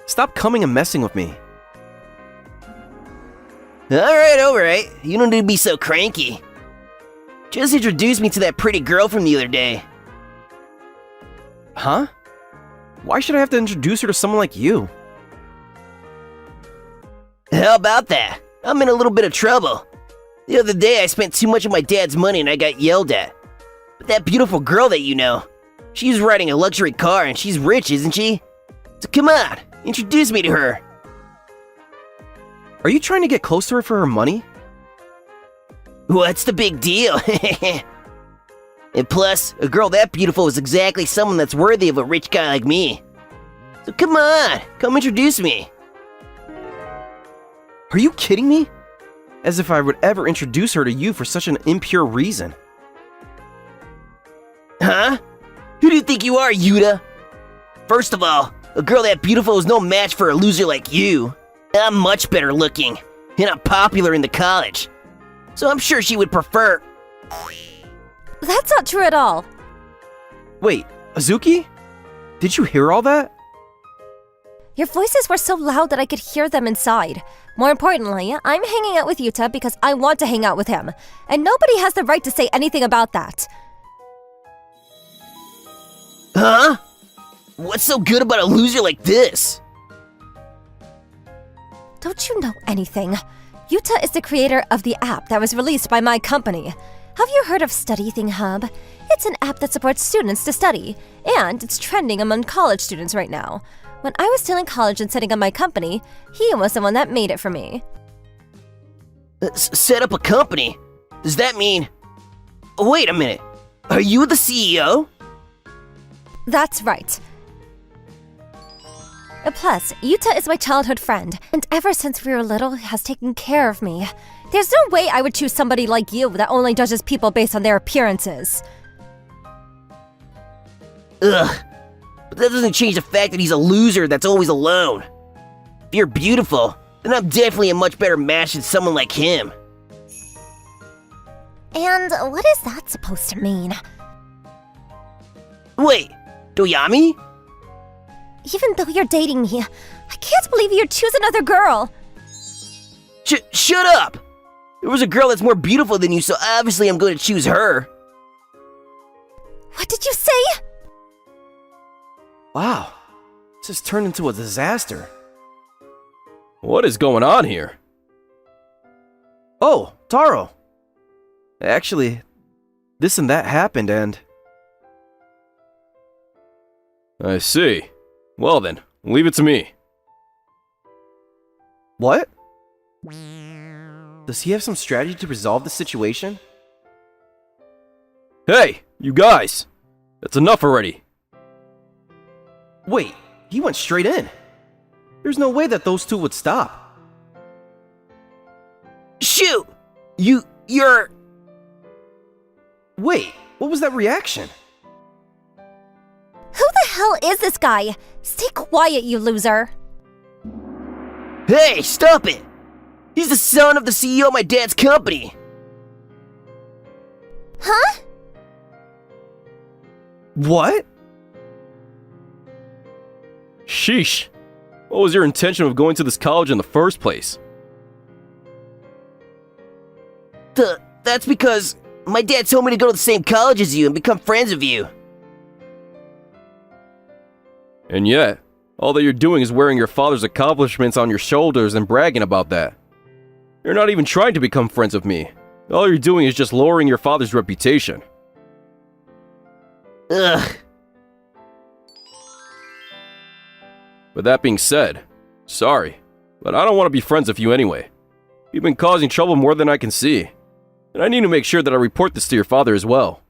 Speaker 6: Stop coming and messing with me.
Speaker 7: Alright. You don't need to be so cranky. Just introduce me to that pretty girl from the other day.
Speaker 6: Huh? Why should I have to introduce her to someone like you?
Speaker 7: How about that? I'm in a little bit of trouble. The other day I spent too much of my dad's money and I got yelled at. But that beautiful girl that you know, she's riding a luxury car and she's rich, isn't she? So come on, introduce me to her.
Speaker 6: Are you trying to get close to her for her money?
Speaker 7: What's the big deal? And plus, a girl that beautiful is exactly someone that's worthy of a rich guy like me. So come on, come introduce me.
Speaker 6: Are you kidding me? As if I would ever introduce her to you for such an impure reason.
Speaker 7: Huh? Who do you think you are, Yuta? First of all, a girl that beautiful is no match for a loser like you. I'm much better looking, and I'm popular in the college. So I'm sure she would prefer...
Speaker 8: That's not true at all.
Speaker 6: Wait, Azuki? Did you hear all that?
Speaker 8: Your voices were so loud that I could hear them inside. More importantly, I'm hanging out with Yuta because I want to hang out with him, and nobody has the right to say anything about that.
Speaker 7: Huh? What's so good about a loser like this?
Speaker 8: Don't you know anything? Yuta is the creator of the app that was released by my company. Have you heard of StudyThing Hub? It's an app that supports students to study, and it's trending among college students right now. When I was still in college and setting up my company, he was the one that made it for me.
Speaker 7: Set up a company? Does that mean... Wait a minute. Are you the CEO?
Speaker 8: That's right. Plus, Yuta is my childhood friend, and ever since we were little, has taken care of me. There's no way I would choose somebody like you that only judges people based on their appearances.
Speaker 7: Ugh. But that doesn't change the fact that he's a loser that's always alone. If you're beautiful, then I'm definitely a much better match than someone like him.
Speaker 8: And what is that supposed to mean?
Speaker 7: Wait, Doyami?
Speaker 8: Even though you're dating me, I can't believe you'd choose another girl.
Speaker 7: Shut up! There was a girl that's more beautiful than you, so obviously I'm going to choose her.
Speaker 8: What did you say?
Speaker 6: Wow, this has turned into a disaster.
Speaker 9: What is going on here?
Speaker 6: Oh, Taro! Actually, this and that happened and...
Speaker 9: I see. Well then, leave it to me.
Speaker 6: What? Does he have some strategy to resolve the situation?
Speaker 9: Hey, you guys! That's enough already.
Speaker 6: Wait, he went straight in. There's no way that those two would stop.
Speaker 7: Shoot! You're...
Speaker 6: Wait, what was that reaction?
Speaker 8: Who the hell is this guy? Stay quiet, you loser.
Speaker 7: Hey, stop it! He's the son of the CEO of my dad's company.
Speaker 8: Huh?
Speaker 6: What?
Speaker 9: Sheesh. What was your intention of going to this college in the first place?
Speaker 7: That's because my dad told me to go to the same college as you and become friends with you.
Speaker 9: And yet, all that you're doing is wearing your father's accomplishments on your shoulders and bragging about that. You're not even trying to become friends with me. All you're doing is just lowering your father's reputation.
Speaker 7: Ugh.
Speaker 9: With that being said, sorry, but I don't want to be friends with you anyway. You've been causing trouble more than I can see. And I need to make sure that I report this to your father as well.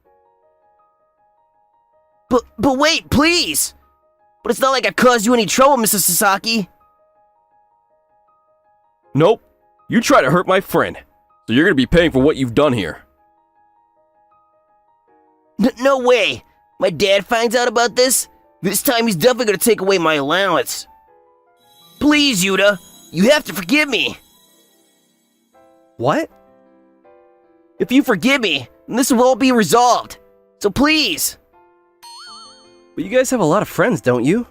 Speaker 7: But wait, please! But it's not like I caused you any trouble, Mr. Sasaki.
Speaker 9: Nope. You try to hurt my friend, so you're gonna be paying for what you've done here.
Speaker 7: No way! My dad finds out about this? This time he's definitely gonna take away my allowance. Please, Yuta, you have to forgive me.
Speaker 6: What?
Speaker 7: If you forgive me, then this will all be resolved. So please.
Speaker 6: But you guys have a lot of friends, don't you?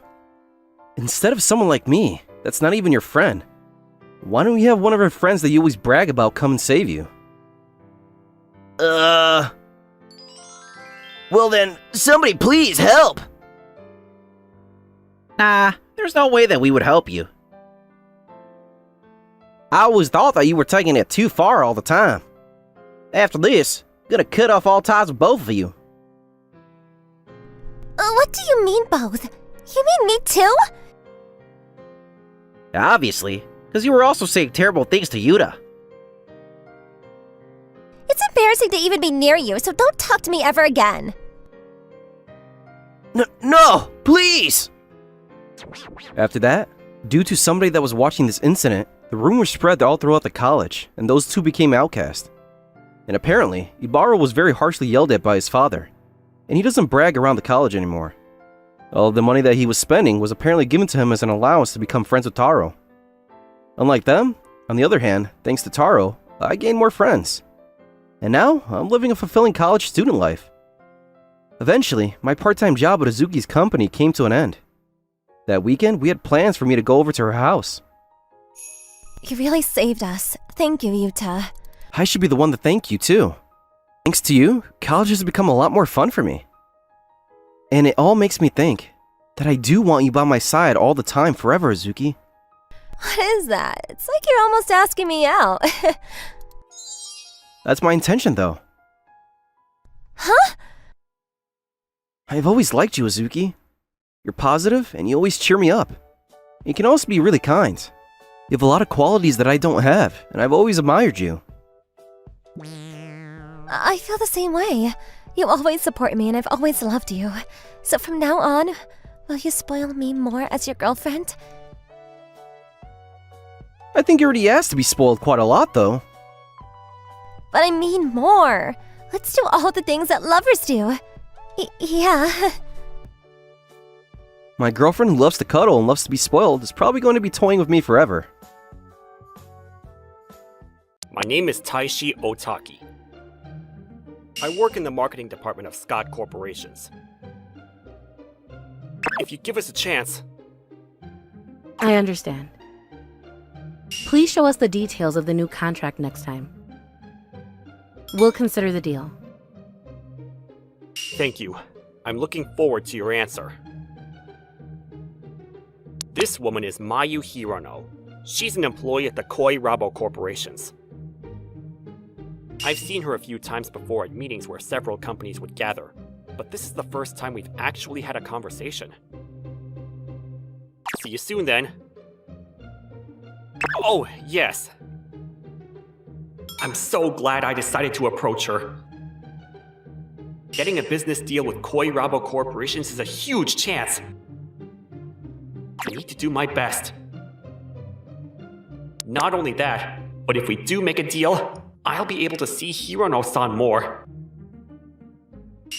Speaker 6: Instead of someone like me, that's not even your friend, why don't you have one of your friends that you always brag about come and save you?
Speaker 7: Well then, somebody please help.
Speaker 10: Nah, there's no way that we would help you. I always thought that you were taking it too far all the time. After this, I'm gonna cut off all ties with both of you.
Speaker 8: What do you mean both? You mean me too?
Speaker 10: Obviously, because you were also saying terrible things to Yuta.
Speaker 8: It's embarrassing to even be near you, so don't talk to me ever again.
Speaker 7: No, please!
Speaker 6: After that, due to somebody that was watching this incident, the rumors spread all throughout the college, and those two became outcast. And apparently, Ibaro was very harshly yelled at by his father, and he doesn't brag around the college anymore. All of the money that he was spending was apparently given to him as an allowance to become friends with Taro. Unlike them, on the other hand, thanks to Taro, I gained more friends. And now, I'm living a fulfilling college student life. Eventually, my part-time job at Azuki's company came to an end. That weekend, we had plans for me to go over to her house.
Speaker 8: You really saved us. Thank you, Yuta.
Speaker 6: I should be the one to thank you, too. Thanks to you, college has become a lot more fun for me. And it all makes me think that I do want you by my side all the time forever, Azuki.
Speaker 8: What is that? It's like you're almost asking me out.
Speaker 6: That's my intention, though.
Speaker 8: Huh?
Speaker 6: I've always liked you, Azuki. You're positive, and you always cheer me up. You can also be really kind. You have a lot of qualities that I don't have, and I've always admired you.
Speaker 8: I feel the same way. You always support me and I've always loved you. So from now on, will you spoil me more as your girlfriend?
Speaker 6: I think you already asked to be spoiled quite a lot, though.
Speaker 8: But I mean more. Let's do all the things that lovers do. Yeah.
Speaker 6: My girlfriend who loves to cuddle and loves to be spoiled is probably going to be toying with me forever.
Speaker 1: My name is Taishi Otaki. I work in the marketing department of Scott Corporations. If you give us a chance...
Speaker 3: I understand. Please show us the details of the new contract next time. We'll consider the deal.
Speaker 1: Thank you. I'm looking forward to your answer. This woman is Mayu Hirono. She's an employee at the Koi Rabo Corporations. I've seen her a few times before at meetings where several companies would gather, but this is the first time we've actually had a conversation. See you soon then. Oh, yes. I'm so glad I decided to approach her. Getting a business deal with Koi Rabo Corporations is a huge chance. I need to do my best. Not only that, but if we do make a deal, I'll be able to see Hirono-san more.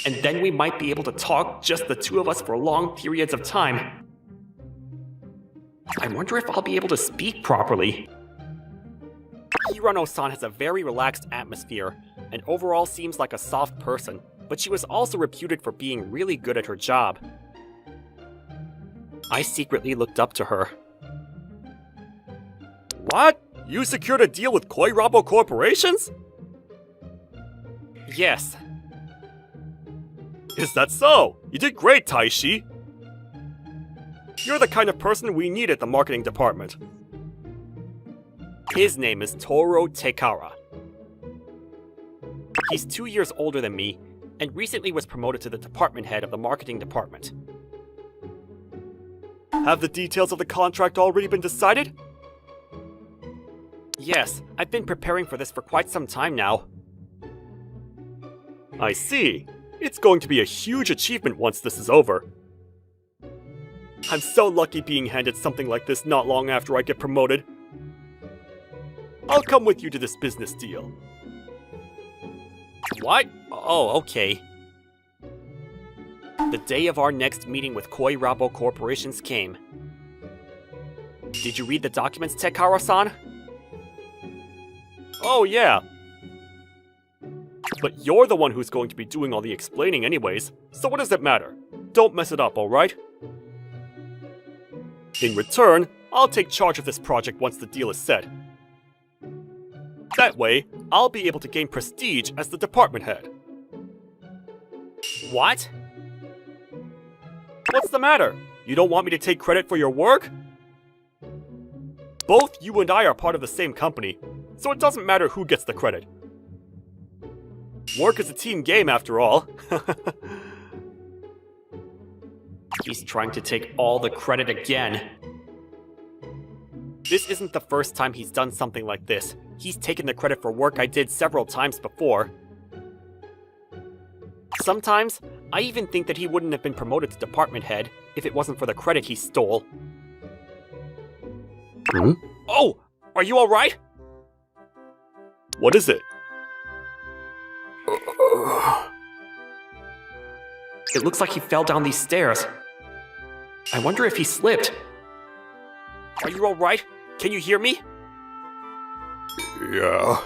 Speaker 1: And then we might be able to talk just the two of us for long periods of time. I wonder if I'll be able to speak properly. Hirono-san has a very relaxed atmosphere, and overall seems like a soft person, but she was also reputed for being really good at her job. I secretly looked up to her. What? You secured a deal with Koi Rabo Corporations? Yes. Is that so? You did great, Taishi. You're the kind of person we need at the marketing department. His name is Toro Tekara. He's 2 years older than me, and recently was promoted to the department head of the marketing department. Have the details of the contract already been decided? Yes, I've been preparing for this for quite some time now. I see. It's going to be a huge achievement once this is over. I'm so lucky being handed something like this not long after I get promoted. I'll come with you to this business deal. What? Oh, okay. The day of our next meeting with Koi Rabo Corporations came. Did you read the documents, Tekara-san? Oh, yeah. But you're the one who's going to be doing all the explaining anyways, so what does it matter? Don't mess it up, alright? In return, I'll take charge of this project once the deal is set. That way, I'll be able to gain prestige as the department head. What? What's the matter? You don't want me to take credit for your work? Both you and I are part of the same company, so it doesn't matter who gets the credit. Work is a team game after all. He's trying to take all the credit again. This isn't the first time he's done something like this. He's taken the credit for work I did several times before. Sometimes, I even think that he wouldn't have been promoted to department head if it wasn't for the credit he stole. Hmm? Oh! Are you alright? What is it? It looks like he fell down these stairs. I wonder if he slipped. Are you alright? Can you hear me? Yeah.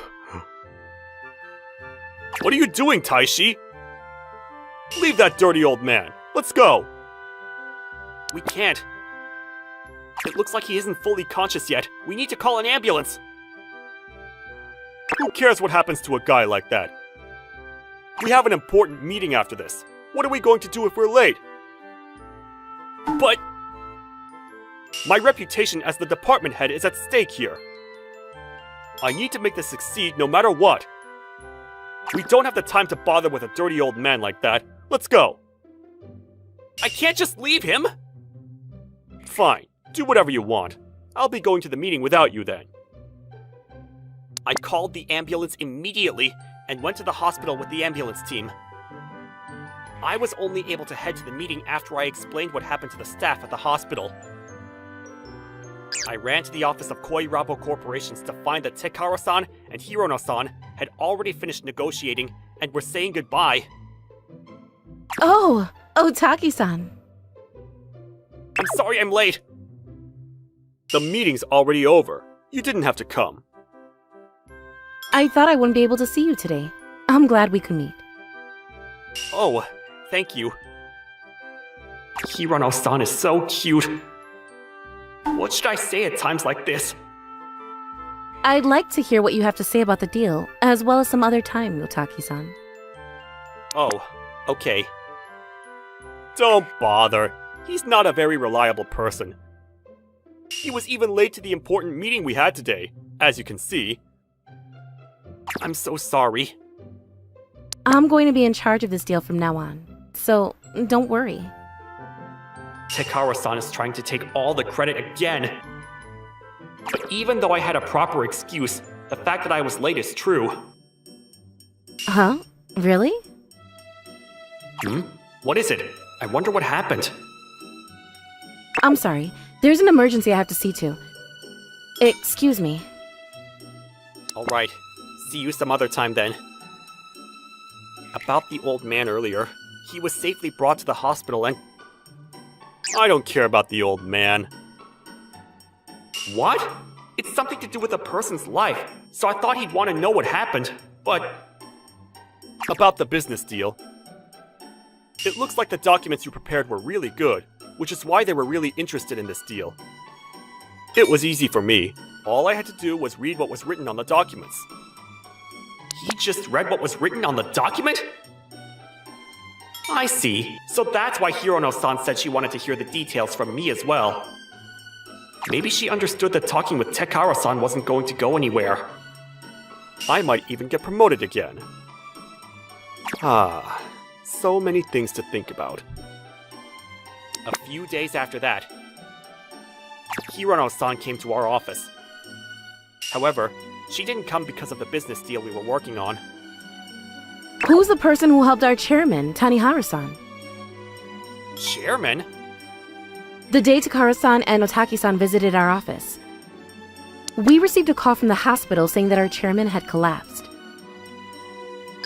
Speaker 1: What are you doing, Taishi? Leave that dirty old man. Let's go. We can't. It looks like he isn't fully conscious yet. We need to call an ambulance. Who cares what happens to a guy like that? We have an important meeting after this. What are we going to do if we're late? But my reputation as the department head is at stake here. I need to make this succeed no matter what. We don't have the time to bother with a dirty old man like that. Let's go. I can't just leave him. Fine, do whatever you want. I'll be going to the meeting without you then. I called the ambulance immediately and went to the hospital with the ambulance team. I was only able to head to the meeting after I explained what happened to the staff at the hospital. I ran to the office of Koi Rabo Corporations to find that Tekara-san and Hirono-san had already finished negotiating and were saying goodbye.
Speaker 3: Oh, Otaki-san.
Speaker 1: I'm sorry I'm late. The meeting's already over. You didn't have to come.
Speaker 3: I thought I wouldn't be able to see you today. I'm glad we could meet.
Speaker 1: Oh, thank you. Hirono-san is so cute. What should I say at times like this?
Speaker 3: I'd like to hear what you have to say about the deal, as well as some other time, Otaki-san.
Speaker 1: Oh, okay. Don't bother. He's not a very reliable person. He was even late to the important meeting we had today, as you can see. I'm so sorry.
Speaker 3: I'm going to be in charge of this deal from now on, so don't worry.
Speaker 1: Hikari-san is trying to take all the credit again. But even though I had a proper excuse, the fact that I was late is true.
Speaker 3: Huh? Really?
Speaker 1: What is it? I wonder what happened.
Speaker 3: I'm sorry. There's an emergency I have to see to. Excuse me.
Speaker 1: Alright, see you some other time then. About the old man earlier, he was safely brought to the hospital and... I don't care about the old man. What? It's something to do with a person's life, so I thought he'd want to know what happened, but... About the business deal. It looks like the documents you prepared were really good, which is why they were really interested in this deal. It was easy for me. All I had to do was read what was written on the documents. He just read what was written on the document? I see. So that's why Hirono-san said she wanted to hear the details from me as well. Maybe she understood that talking with Hikari-san wasn't going to go anywhere. I might even get promoted again. So many things to think about. A few days after that, Hirono-san came to our office. However, she didn't come because of the business deal we were working on.
Speaker 3: Who's the person who helped our chairman, Tanihara-san?
Speaker 1: Chairman?
Speaker 3: The day Takara-san and Otaki-san visited our office. We received a call from the hospital saying that our chairman had collapsed.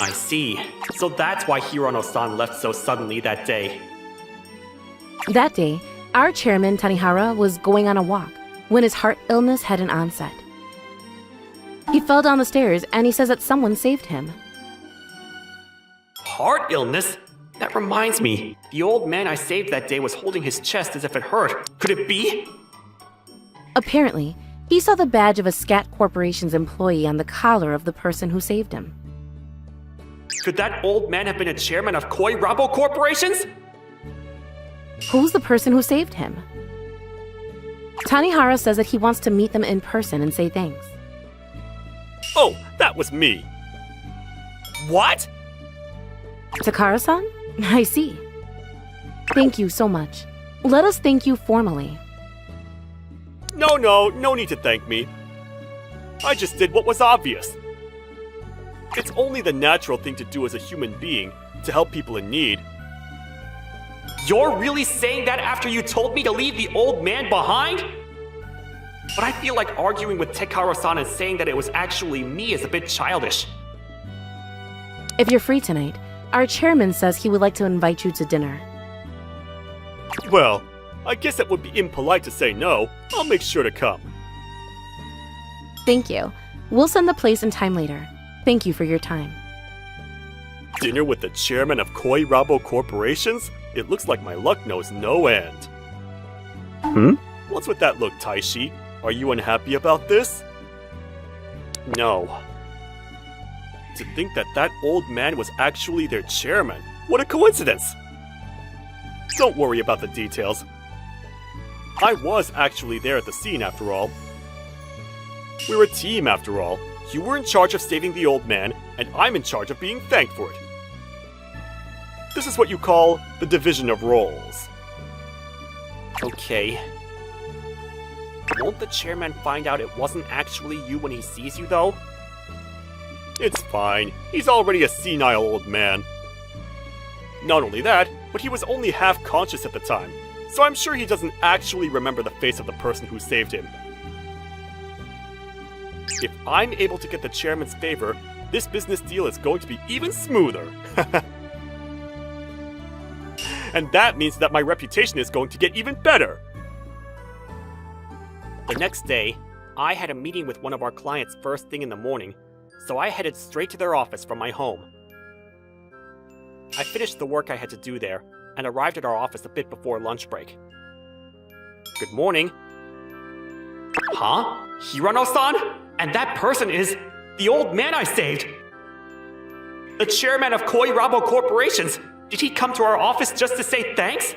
Speaker 1: I see. So that's why Hirono-san left so suddenly that day.
Speaker 3: That day, our chairman, Tanihara, was going on a walk when his heart illness had an onset. He fell down the stairs and he says that someone saved him.
Speaker 1: Heart illness? That reminds me, the old man I saved that day was holding his chest as if it hurt. Could it be?
Speaker 3: Apparently, he saw the badge of a Scat Corporation's employee on the collar of the person who saved him.
Speaker 1: Could that old man have been a chairman of Koi Rabo Corporations?
Speaker 3: Who's the person who saved him? Tanihara says that he wants to meet them in person and say thanks.
Speaker 1: Oh, that was me. What?
Speaker 3: Takara-san? I see. Thank you so much. Let us thank you formally.
Speaker 1: No need to thank me. I just did what was obvious. It's only the natural thing to do as a human being, to help people in need. You're really saying that after you told me to leave the old man behind? But I feel like arguing with Hikari-san and saying that it was actually me is a bit childish.
Speaker 3: If you're free tonight, our chairman says he would like to invite you to dinner.
Speaker 1: Well, I guess it would be impolite to say no. I'll make sure to come.
Speaker 3: Thank you. We'll send the place and time later. Thank you for your time.
Speaker 1: Dinner with the chairman of Koi Rabo Corporations? It looks like my luck knows no end. What's with that look, Taishi? Are you unhappy about this? No. To think that that old man was actually their chairman. What a coincidence! Don't worry about the details. I was actually there at the scene after all. We're a team after all. You were in charge of saving the old man, and I'm in charge of being thanked for it. This is what you call the division of roles. Okay. Won't the chairman find out it wasn't actually you when he sees you, though? It's fine. He's already a senile old man. Not only that, but he was only half conscious at the time, so I'm sure he doesn't actually remember the face of the person who saved him. If I'm able to get the chairman's favor, this business deal is going to be even smoother. And that means that my reputation is going to get even better. The next day, I had a meeting with one of our clients first thing in the morning, so I headed straight to their office from my home. I finished the work I had to do there, and arrived at our office a bit before lunch break. Good morning. Huh? Hirono-san? And that person is the old man I saved! The chairman of Koi Rabo Corporations! Did he come to our office just to say thanks?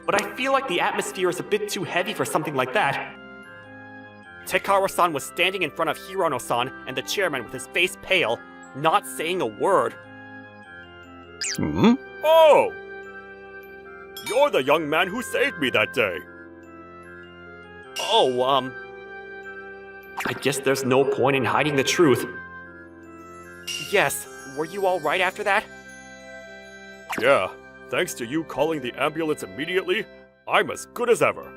Speaker 1: But I feel like the atmosphere is a bit too heavy for something like that. Tekara-san was standing in front of Hirono-san and the chairman with his face pale, not saying a word.
Speaker 9: Hmm?
Speaker 1: Oh! You're the young man who saved me that day. Oh, I guess there's no point in hiding the truth. Yes, were you all right after that? Yeah, thanks to you calling the ambulance immediately, I'm as good as ever.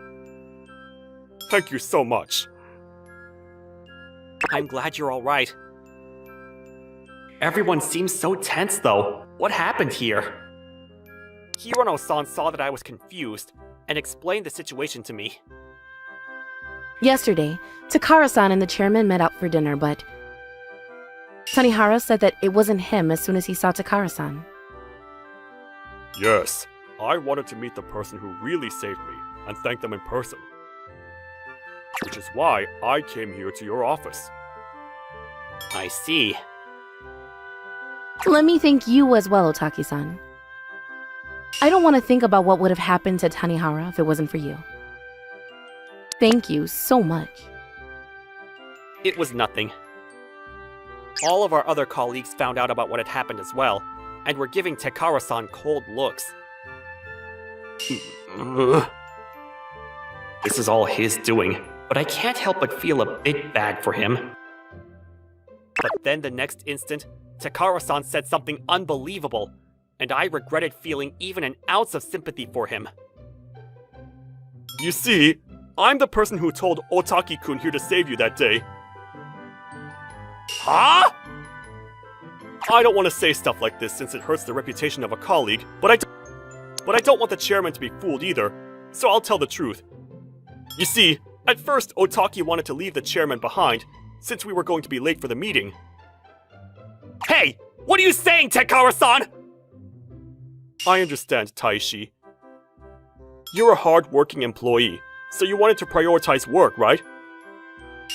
Speaker 1: Thank you so much. I'm glad you're all right. Everyone seems so tense, though. What happened here? Hirono-san saw that I was confused and explained the situation to me.
Speaker 3: Yesterday, Takara-san and the chairman met out for dinner, but Tanihara said that it wasn't him as soon as he saw Takara-san.
Speaker 1: Yes, I wanted to meet the person who really saved me and thank them in person. Which is why I came here to your office. I see.
Speaker 3: Let me thank you as well, Otaki-san. I don't want to think about what would have happened to Tanihara if it wasn't for you. Thank you so much.
Speaker 1: It was nothing. All of our other colleagues found out about what had happened as well, and were giving Tekara-san cold looks. This is all his doing, but I can't help but feel a bit bad for him. But then the next instant, Takara-san said something unbelievable, and I regretted feeling even an ounce of sympathy for him. You see, I'm the person who told Otaki-kun here to save you that day. Huh? I don't want to say stuff like this since it hurts the reputation of a colleague, but I don't want the chairman to be fooled either, so I'll tell the truth. You see, at first Otaki wanted to leave the chairman behind, since we were going to be late for the meeting. Hey! What are you saying, Tekara-san? I understand, Taishi. You're a hard-working employee, so you wanted to prioritize work, right?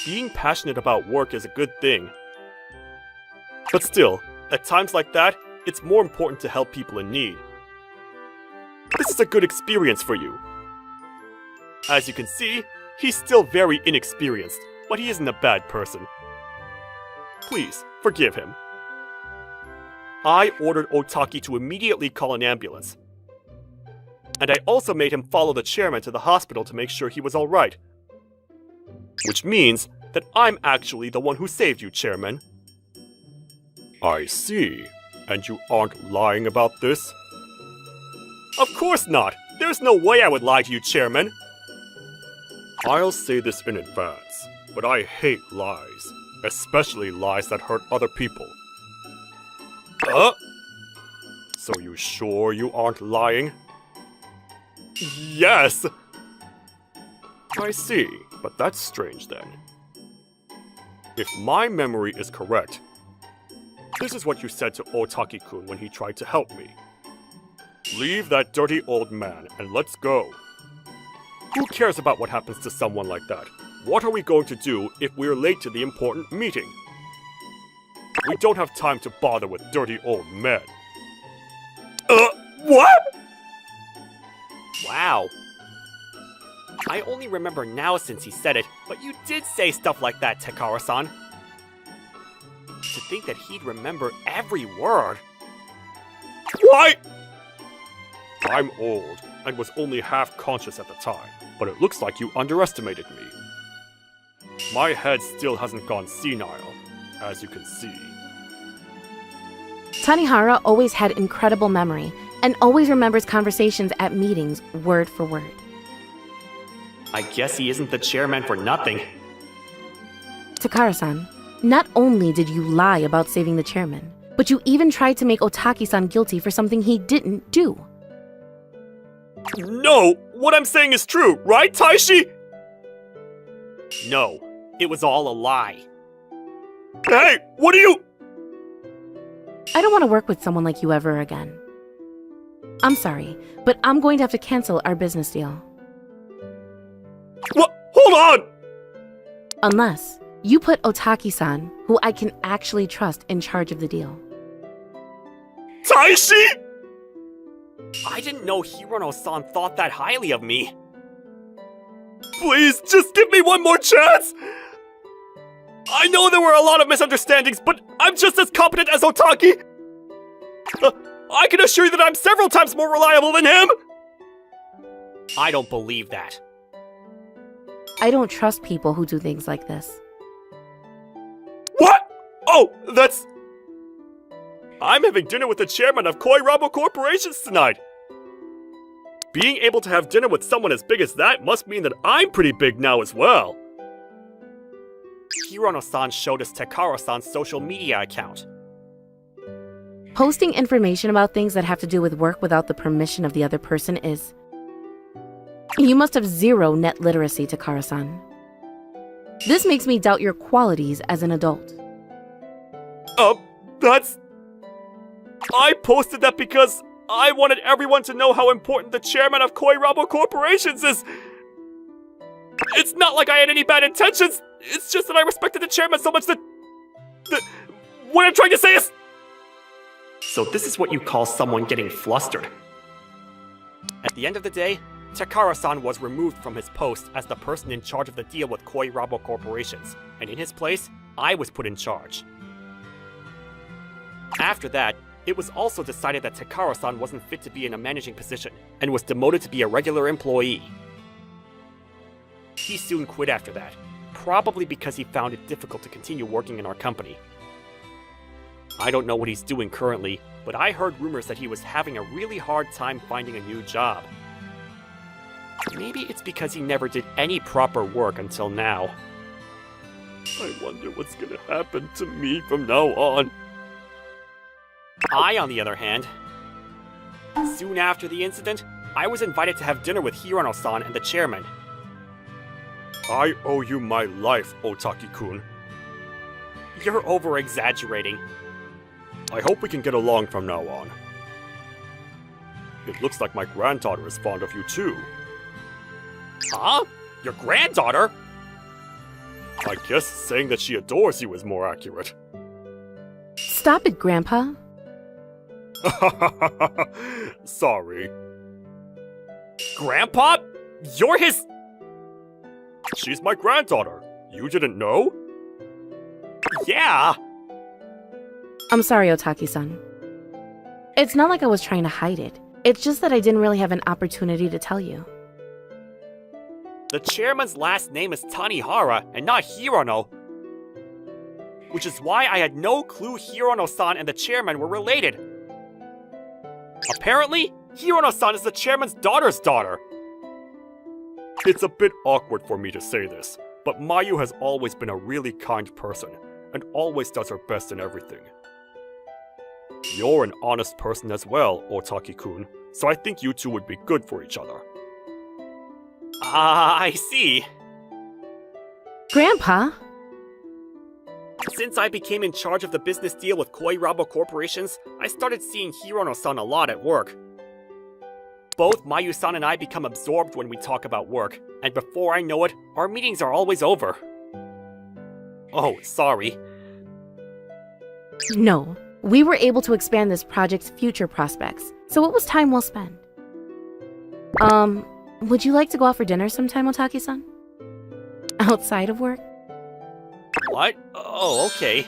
Speaker 1: Being passionate about work is a good thing. But still, at times like that, it's more important to help people in need. This is a good experience for you. As you can see, he's still very inexperienced, but he isn't a bad person. Please, forgive him. I ordered Otaki to immediately call an ambulance. And I also made him follow the chairman to the hospital to make sure he was alright. Which means that I'm actually the one who saved you, Chairman. I see. And you aren't lying about this? Of course not! There's no way I would lie to you, Chairman! I'll say this in advance, but I hate lies. Especially lies that hurt other people. So you sure you aren't lying? Yes! I see, but that's strange then. If my memory is correct, this is what you said to Otaki-kun when he tried to help me. Leave that dirty old man and let's go. Who cares about what happens to someone like that? What are we going to do if we're late to the important meeting? We don't have time to bother with dirty old men. What? Wow. I only remember now since he said it, but you did say stuff like that, Tekara-san. To think that he'd remember every word. Why? I'm old, and was only half conscious at the time, but it looks like you underestimated me. My head still hasn't gone senile, as you can see.
Speaker 3: Tanihara always had incredible memory and always remembers conversations at meetings word for word.
Speaker 1: I guess he isn't the chairman for nothing.
Speaker 3: Takara-san, not only did you lie about saving the chairman, but you even tried to make Otaki-san guilty for something he didn't do.
Speaker 1: No! What I'm saying is true, right, Taishi? No, it was all a lie. Hey, what are you—
Speaker 3: I don't want to work with someone like you ever again. I'm sorry, but I'm going to have to cancel our business deal.
Speaker 1: What? Hold on!
Speaker 3: Unless you put Otaki-san, who I can actually trust, in charge of the deal.
Speaker 1: Daishi! I didn't know Hirono-san thought that highly of me. Please, just give me one more chance! I know there were a lot of misunderstandings, but I'm just as competent as Otaki! I can assure you that I'm several times more reliable than him! I don't believe that.
Speaker 3: I don't trust people who do things like this.
Speaker 1: What? Oh, that's... I'm having dinner with the chairman of Koirabo Corporations tonight. Being able to have dinner with someone as big as that must mean that I'm pretty big now as well. Hirono-san showed us Takaro-san's social media account.
Speaker 3: Posting information about things that have to do with work without the permission of the other person is... You must have zero net literacy, Takaro-san. This makes me doubt your qualities as an adult.
Speaker 1: That's... I posted that because I wanted everyone to know how important the chairman of Koirabo Corporations is. It's not like I had any bad intentions. It's just that I respected the chairman so much that... What I'm trying to say is... So this is what you call someone getting flustered. At the end of the day, Takaro-san was removed from his post as the person in charge of the deal with Koirabo Corporations, and in his place, I was put in charge. After that, it was also decided that Takaro-san wasn't fit to be in a managing position, and was demoted to be a regular employee. He soon quit after that, probably because he found it difficult to continue working in our company. I don't know what he's doing currently, but I heard rumors that he was having a really hard time finding a new job. Maybe it's because he never did any proper work until now. I wonder what's gonna happen to me from now on. I, on the other hand, soon after the incident, I was invited to have dinner with Hirono-san and the chairman. I owe you my life, Otaki-kun. You're over-exaggerating. I hope we can get along from now on. It looks like my granddaughter is fond of you too. Huh? Your granddaughter? I guess saying that she adores you is more accurate.
Speaker 3: Stop it, Grandpa.
Speaker 1: Sorry. Grandpa? You're his... She's my granddaughter. You didn't know? Yeah.
Speaker 3: I'm sorry, Otaki-san. It's not like I was trying to hide it. It's just that I didn't really have an opportunity to tell you.
Speaker 1: The chairman's last name is Tanihara and not Hirono. Which is why I had no clue Hirono-san and the chairman were related. Apparently, Hirono-san is the chairman's daughter's daughter. It's a bit awkward for me to say this, but Mayu has always been a really kind person, and always does her best in everything. You're an honest person as well, Otaki-kun, so I think you two would be good for each other. I see.
Speaker 3: Grandpa?
Speaker 1: Since I became in charge of the business deal with Koirabo Corporations, I started seeing Hirono-san a lot at work. Both Mayu-san and I become absorbed when we talk about work, and before I know it, our meetings are always over. Oh, sorry.
Speaker 3: No. We were able to expand this project's future prospects, so it was time well spent. Would you like to go out for dinner sometime, Otaki-san? Outside of work?
Speaker 1: What? Oh, okay.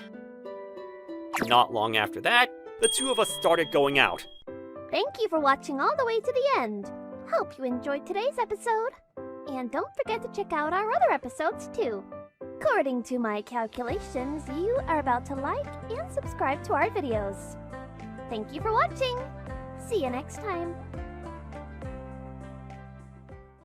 Speaker 1: Not long after that, the two of us started going out.
Speaker 2: Thank you for watching all the way to the end. Hope you enjoyed today's episode. And don't forget to check out our other episodes too. According to my calculations, you are about to like and subscribe to our videos. Thank you for watching. See you next time.